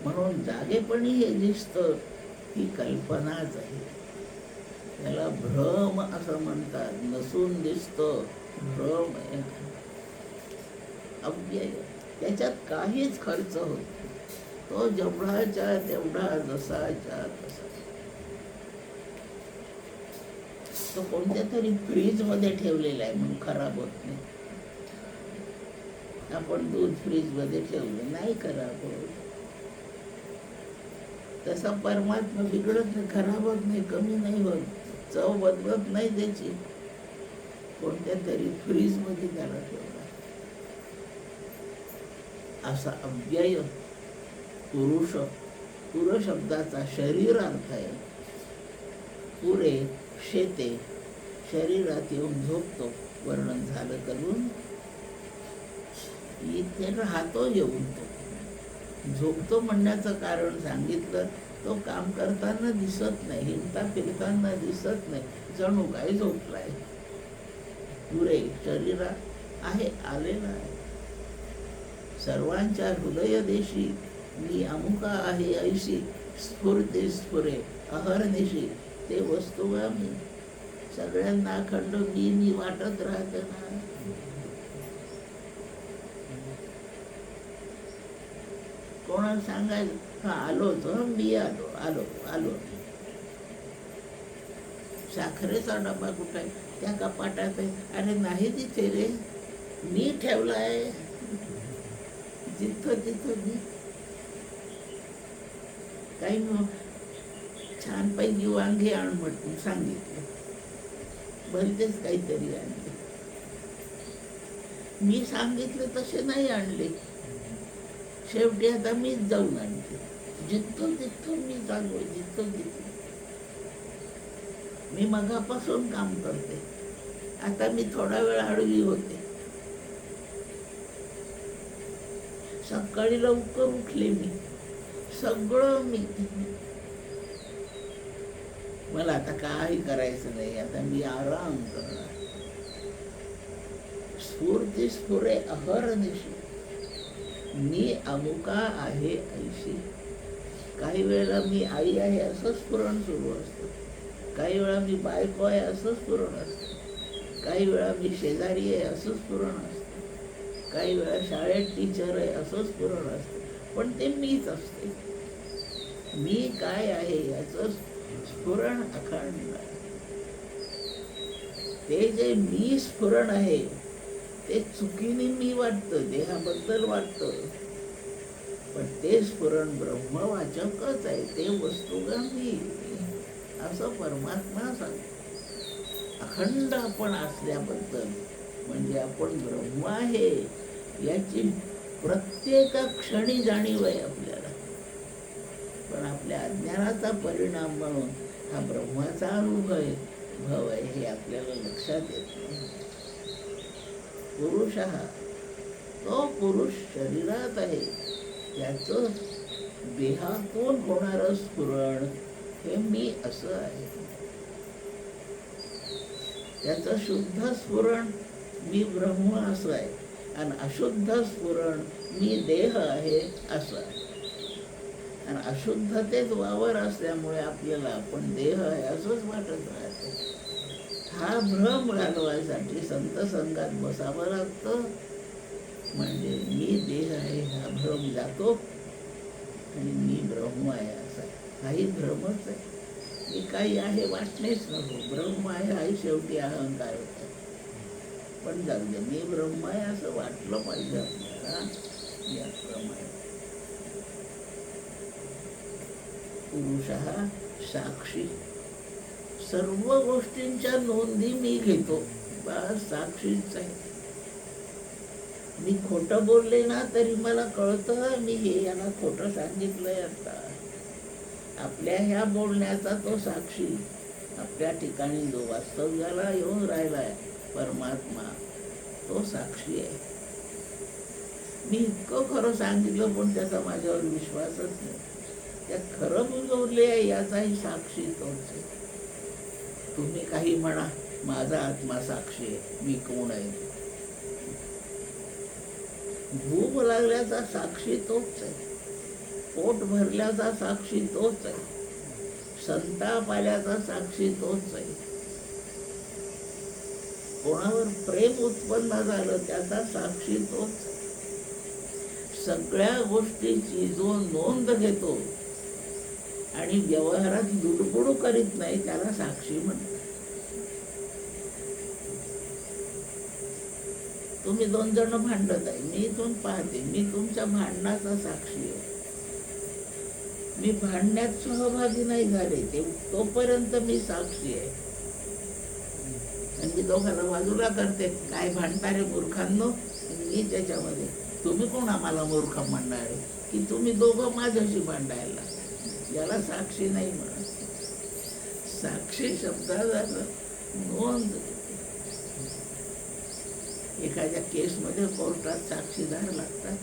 म्हणून जागेपणी हे दिसतं ही कल्पनाच आहे. त्याला भ्रम असं म्हणतात. नसून दिसतं, भ्रम आहे. अव्यय, त्याच्यात काहीच खर्च होत. तो जेवढाच्या तेवढा, जसाच्या तसा. तो कोणत्या तरी फ्रीज मध्ये ठेवलेला आहे म्हणून खराब होत नाही. आपण दूध फ्रीज मध्ये ठेवलं, नाही खराब होत. तसा परमात्मा बिघडत नाही, खराब होत नाही, कमी नाही होत, चव बदलत नाही त्याची. कोणत्या तरी फ्रीज मध्ये त्याला ठेवला. असा अव्यय पुरुष, पुर शब्दाचा शरीर अर्थ आहे. पुरे शेते, शरीरात येऊन झोपतो, वर्णन झालं करून. इथे राहतो येऊन तो झोपतो म्हणण्याचं कारण सांगितलं. तो काम करताना दिसत नाही, हिंडता फिरताना दिसत नाही, जणू काय झोपलाय. पुरे शरीरा आहे, आलेला आहे. सर्वांच्या हृदय देशी मी अमुका आहे ऐशी, स्फुरते स्फुरे अहर्निशी ते वस्तुगामी. सगळ्यांना अखंड मी वाटत राहते ना. कोणाला सांगायचं, हा आलो तो, मी आलो आलो आलो. साखरेचा डबा कुठे आहे? त्या कपाटात आहे. अरे नाही तिथे रे, मी ठेवलाय जिथं तिथं. मी काही छान पैकी वांगे आण म्हटून सांगितलं, भलतेच काहीतरी आणले. मी सांगितले तसे नाही आणले. शेवटी आता मीच जाऊन आणते. जिथं तिथं मी चालू, जिथं तिथं. मी मगापासून काम करते, आता मी थोडा वेळ आडवी होते. सकाळी लवकर उठले मी, सगळं मी. मला आता काही करायचं नाही, आता मी आराम करणार. स्फूर्ती स्फुरे अहर्निशी मी अमुका आहे ऐशी. काही वेळेला मी आई आहे असं स्फुरण सुरू असतं, काही वेळा मी बायको आहे असं स्फुरण असतं, काही वेळा मी शेजारी आहे असं स्फुरण असतं, काही वेळा शाळेत टीचर आहे असं स्फुरण असतं. पण ते मीच असते. मी काय आहे याचं स्फुरण अखंड आहे. ते जे मी स्फुरण आहे ते चुकीने मी वाटतं, देहाबद्दल वाटतं, पण ते स्फुरण ब्रह्मवाचकच आहे. ते वस्तुगामी असं परमात्मा सांगतो. अखंड आपण असल्याबद्दल म्हणजे आपण ब्रह्म आहे याची प्रत्येक क्षणी जाणीव आहे आपल्याला. पण आपल्या अज्ञानाचा परिणाम म्हणून हा ब्रह्माचा अनुभव आहे हे आपल्याला लक्षात येत नाही. पुरुष हा तो पुरुष शरीरात आहे, त्याचं देहातून होणारं स्फुरण हे मी असं आहे. त्याचं शुद्ध स्फुरण मी ब्रह्म असं आहे, आणि अशुद्ध स्फुरण मी देह आहे असं आहे. आणि अशुद्धतेत वावर असल्यामुळे आपल्याला आपण देह आहे असंच वाटत राहते. हा भ्रम घालवायसाठी संत संघात बसावं लागतं. म्हणजे मी देह आहे हा भ्रम जातो आणि मी ब्रह्म आहे असा. काही भ्रमच आहे. मी काही आहे वाटणेच नको. ब्रह्म आहे हाही शेवटी अहंकार होता. पण जाऊ दे, मी ब्रह्म आहे असं वाटलं पाहिजे आपल्याला. याप्रमाणे पुरुष हा साक्षी, सर्व गोष्टींच्या नोंदी मी घेतो. बस साक्षीच आहे. मी खोटं बोलले ना तरी मला कळतं मी हे याला खोटं सांगितलंय. आता आपल्या ह्या बोलण्याचा तो साक्षी, आपल्या ठिकाणी जो वास्तव्याला येऊन राहिलाय परमात्मा, तो साक्षी आहे. मी इतकं खरं सांगितलं पण त्याचा माझ्यावर विश्वासच नाही. त्या खरं बोलले आहे याचाही साक्षी तोच आहे. तुम्ही काही म्हणा, माझा आत्मा साक्षी आहे. मी कोण आहे? भूक लागल्याचा साक्षी तोच आहे. पोट भरल्याचा साक्षी तोच आहे. संताप आल्याचा साक्षी तोच आहे. कोणावर प्रेम उत्पन्न झालं त्याचा साक्षी तोच आहे. सगळ्या गोष्टीची जो नोंद घेतो आणि व्यवहारात लुडबुड करीत नाही त्याला साक्षी म्हणतात. तुम्ही दोन जण भांडत आहे, मी इथून पाहते, मी तुमच्या भांडणाचा साक्षी आहे. मी भांडण्यात सहभागी नाही झाले तोपर्यंत मी साक्षी आहे. आणि मी दोघांना बाजूला करते, काय भांडता रे मूर्खांनो, मी त्याच्यामध्ये तुम्ही कोण आम्हाला मूर्ख म्हणणार आहे की तुम्ही दोघं माझ्याशी भांडायला? याला साक्षी नाही म्हणत. साक्षी शब्दाला नोंद. एखाद्या केसमध्ये कोर्टात साक्षीदार लागतात.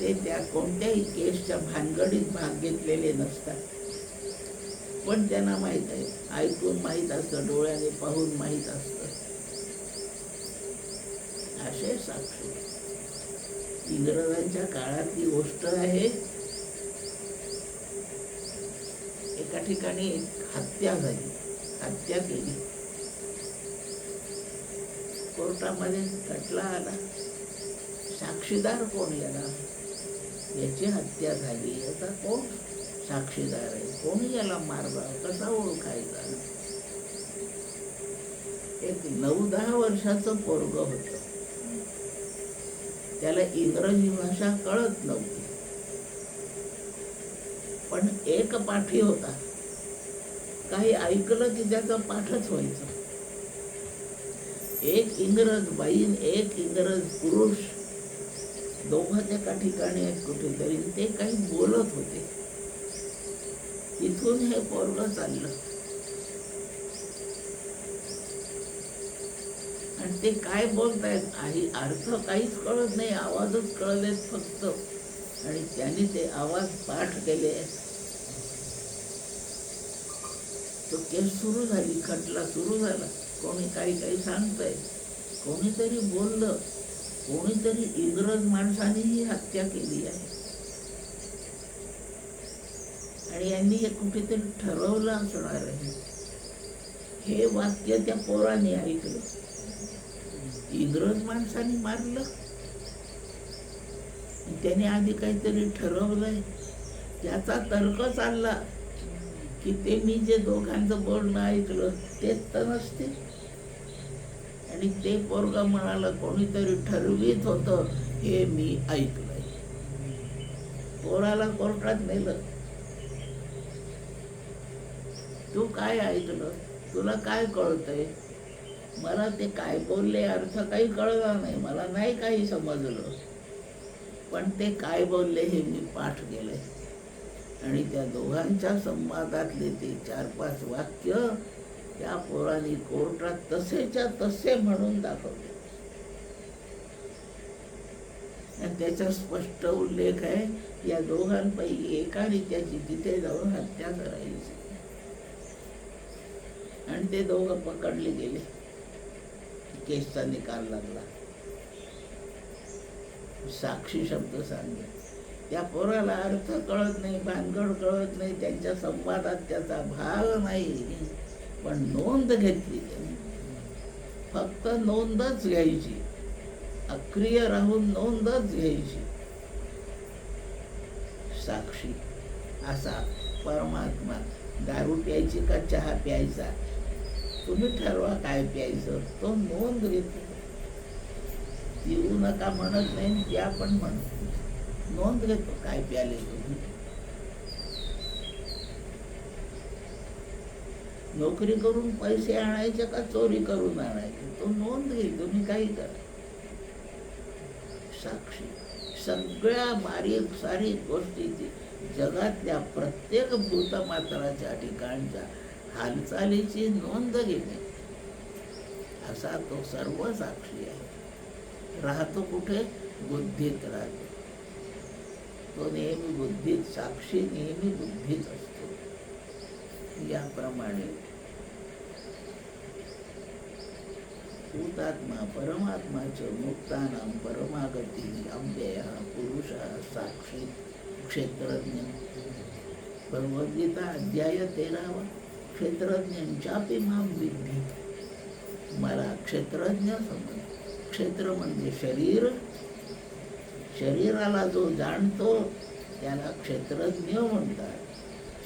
ते त्या कोणत्याही केसच्या भानगडीत भाग घेतलेले नसतात, पण त्यांना माहीत आहे, ऐकून माहीत असतं, डोळ्याने पाहून माहीत असतं. असे साक्षी. इंग्रजांच्या काळातली गोष्ट आहे. एका ठिकाणी हत्या झाली, हत्या केली. कोर्टामध्ये खटला आला. साक्षीदार कोण? याला याची हत्या झाली, याचा कोण साक्षीदार आहे? कोणी याला मारला? कसा ओळखायचा? एक 9-10 वर्षाचं पोरग होत. त्याला इंग्रजी भाषा कळत नव्हती, पण एक पाठी होता. काही ऐकलं की त्याचा पाठच व्हायचं. एक इंग्रज बाईन एक इंग्रज पुरुष दोघं एका ठिकाणी आहेत कुठेतरी. ते काही बोलत होते. तिथून हे पोरगं चाललं आणि ते काय बोलतायत अर्थ काहीच कळत नाही, आवाजच कळलेत फक्त. आणि त्यांनी ते आवाज पाठ केले. तो केस सुरू झाली, खटला सुरू झाला. कोणी काही काही सांगतंय, कोणीतरी बोललं, कोणीतरी इंग्रज माणसाने ही हत्या केली आहे. आणि यांनी हे कुठेतरी ठरवलं असणार आहे. हे वाक्य त्या पोराने ऐकलं. इंग्रज माणसाने मारलं, त्याने आधी काहीतरी ठरवलंय. त्याचा तर्क चालला की ते मी जे दोघांचं बोलणं ऐकलं तेच तर नसते. आणि ते पोरगा म्हणाला कोणीतरी ठरवीत होतं हे मी ऐकलंय. पोराला कोर्टात नेलं. तू काय ऐकलं? तुला काय कळतंय? मला ते काय बोलले अर्थ काही कळला नाही, मला नाही काही समजलं, पण ते काय बोलले हे मी पाठ केलंय. आणि त्या दोघांच्या संवादातले ते 4-5 वाक्य त्या पोराने कोर्टात तसेच्या तसे म्हणून दाखवले. आणि त्याचा स्पष्ट उल्लेख आहे या दोघांपैकी एकाने त्याची तिथे जाऊन हत्या करायची. आणि ते दोघं पकडले गेले. केसचा निकाल लागला. साक्षी शब्द सांगले. त्या पोराला अर्थ कळत नाही, भानगड कळत नाही, त्यांच्या संवादात त्याचा भाग नाही, पण नोंद घेतली त्यांनी. फक्त नोंदच घ्यायची, अक्रिय राहून नोंदच घ्यायची. साक्षी असा परमात्मा. दारू प्यायची का चहा प्यायचा तुम्ही ठरवा, काय प्यायचं तो नोंद घेतो. पिऊ नका म्हणत नाही, त्या पण म्हणत नोंद घेतो काय प्याले तुम्ही. नोकरी करून पैसे आणायचे का चोरी करून आणायचे तो नोंद घे. तुम्ही काही करा. साक्षी सगळ्या बारीक सारीक गोष्टीची, जगातल्या प्रत्येक भूतमात्राच्या ठिकाणच्या हालचालीची नोंद घेणे, असा तो सर्व साक्षी आहे. राहतो कुठे? बुद्धीत राहतो. तो नेहमी बुद्धीत, साक्षी नेहमी बुद्धीत असतो. याप्रमाणे भूतात्मा परमात्माचं मुक्तानां परमागती अव्ययः पुरुषः साक्षी क्षेत्रज्ञ. भगवद्गीता अध्याय 13. क्षेत्रज्ञांचापि मां विद्धी. मला क्षेत्रज्ञ समज. क्षेत्र म्हणजे शरीर. शरीराला जो जाणतो त्याला क्षेत्रज्ञ म्हणतात.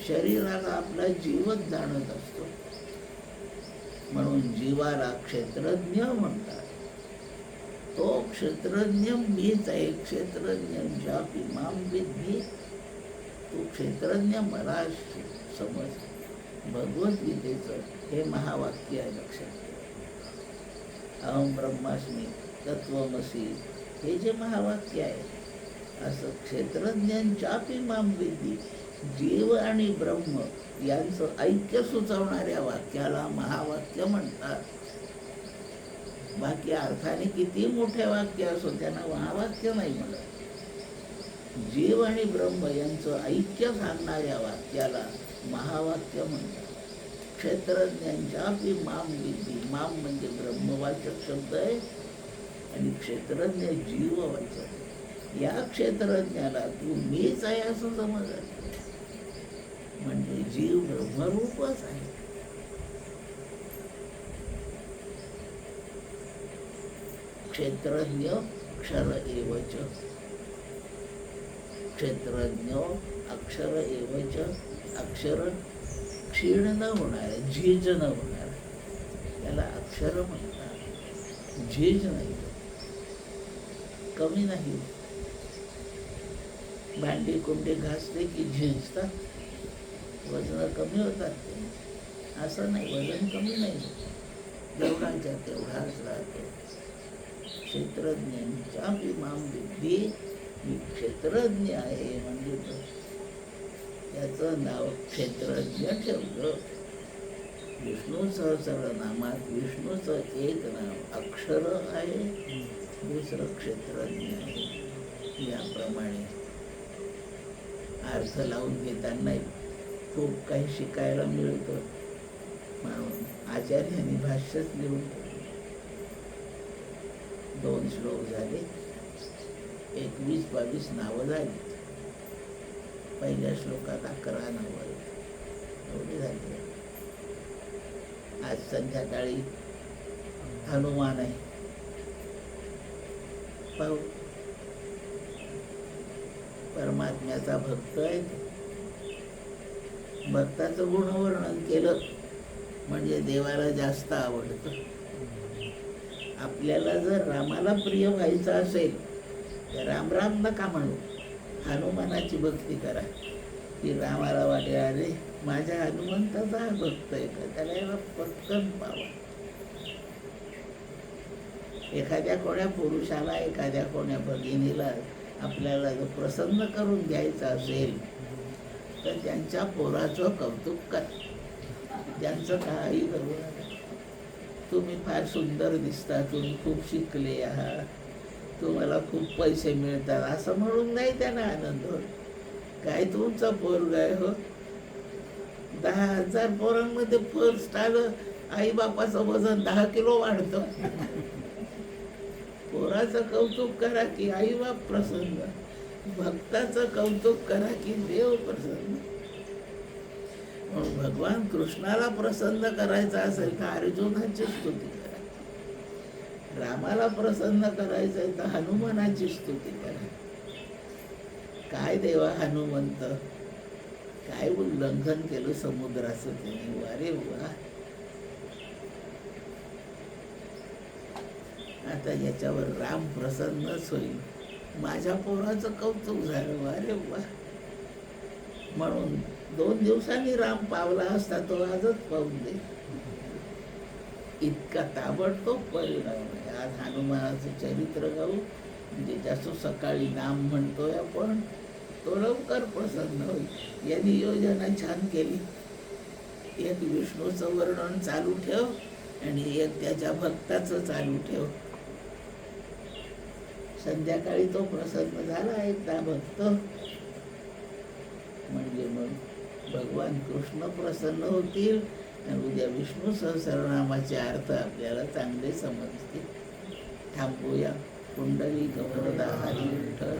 शरीराला आपला जीवच जाणत असतो, म्हणून जीवाला क्षेत्रज्ञ म्हणतात. तो क्षेत्रज्ञ मीच आहे. क्षेत्रज्ञांचापि मां विद्धी. तो क्षेत्रज्ञ मला समज. भगवद्गीतेचं हे महावाक्य आहे, लक्षात ठेवा. अहम ब्रह्मास्मी तत्वमसी हे जे महावाक्य आहे, असं क्षेत्रज्ञांच्यापि माम विद्धी, जीव आणि ब्रह्म यांचं ऐक्य सुचवणाऱ्या वाक्याला महावाक्य म्हणतात. बाकी अर्थाने किती मोठे वाक्य असो त्यांना महावाक्य नाही म्हणत. जीव आणि ब्रह्म यांचं ऐक्य सांगणाऱ्या वाक्याला महावाक्य म्हणतात. क्षेत्रज्ञांच्यापि माम विद्धी, माम म्हणजे ब्रह्मवाचक शब्द आहे आणि क्षेत्रज्ञ जीववाचक. या क्षेत्रज्ञाला तू मीच आहे असं समजायचं, म्हणजे जीव ब्रह्मरूपच आहे. क्षेत्रज्ञ अक्षर एवच, क्षेत्रज्ञ अक्षर एवच, अक्षर क्षीण न होणार, झीज न होणार, त्याला अक्षर म्हणतात. झीज नाही, कमी नाही. भांडी कुंडी घासले की झिजतात, वजन कमी होतात. ते असं नाही, वजन कमी नाही, जेवढाच्या तेवढाच राहतो. क्षेत्रज्ञांच्या माम विद्धी, मी क्षेत्रज्ञ आहे म्हणजे त्याचं नाव क्षेत्रज्ञ ठेवलं. विष्णू सहस्रनामात विष्णूचं एक नाव अक्षर आहे, दुसरं क्षेत्रज्ञ आहे. याप्रमाणे अर्थ लावून घेताना खूप काही शिकायला मिळतं, म्हणून आचार्यांनी भाष्यच लिहून 2 श्लोक झाले, 21-22 नावं झाली. पहिल्या श्लोकात 11 नावं एवढी झाली. आज संध्याकाळी हनुमान आहे, पाहू. परमात्म्याचा भक्त आहे. भक्ताचं गुणवर्णन केलं म्हणजे देवाला जास्त आवडतं. आपल्याला जर रामाला प्रिय व्हायचं असेल तर राम राम नका म्हणू, हनुमानाची भक्ती करा. की रामाला वाटे अरे माझ्या हनुमंताचा हा भक्त आहे का, त्याला याला पटकन पावा. एखाद्या कोण्या पुरुषाला, एखाद्या कोण्या भगिनीला आपल्याला जर प्रसन्न करून घ्यायचं असेल तर त्यांच्या पोराचं कौतुक करा, त्यांचं काही करू नका. तुम्ही फार सुंदर दिसता, तुम्ही खूप शिकले आहात, तुम्हाला खूप पैसे मिळतात असं म्हणून नाही त्यांना आनंद होत. काय तुमचा पोरगा आहे हो, 10,000 पोरांमध्ये फर्स्ट आलं, आईबापाचं वजन 10 किलो वाढतं. पोराचं कौतुक करा की आईबाप प्रसन्न, भक्ताचं कौतुक करा की देव प्रसन्न. म्हणून भगवान कृष्णाला प्रसन्न करायचं असेल तर अर्जुनाची स्तुती करा, रामाला प्रसन्न करायचं आहे तर हनुमानाची स्तुती करा. काय देवा हनुमंत, काय उल्लंघन केलं समुद्राचं त्याने, वारे वा. आता याच्यावर राम प्रसन्नच होईल, माझ्या पोराचं कौतुक झालं, वारे वा. म्हणून 2 दिवसांनी राम पावला असता तो आजच पाहून दे, इतका ताबडतोब परिणाम आहे. आज हनुमानाचं चरित्र गाऊ, म्हणजे ज्याचं सकाळी नाम म्हणतोय आपण तो लवकर प्रसन्न होईल. यांनी योजना छान केली. एक विष्णूचं वर्णन चालू ठेव आणि एक त्याच्या भक्ताचं चालू ठेव. संध्याकाळी तो प्रसन्न झाला एकदा भक्त, म्हणजे मग भगवान कृष्ण प्रसन्न होतील आणि उद्या विष्णू सहस्रनामाचे अर्थ आपल्याला चांगले समजतील. थांबूया. कुंडलिक वरदा हरी विठ्ठल.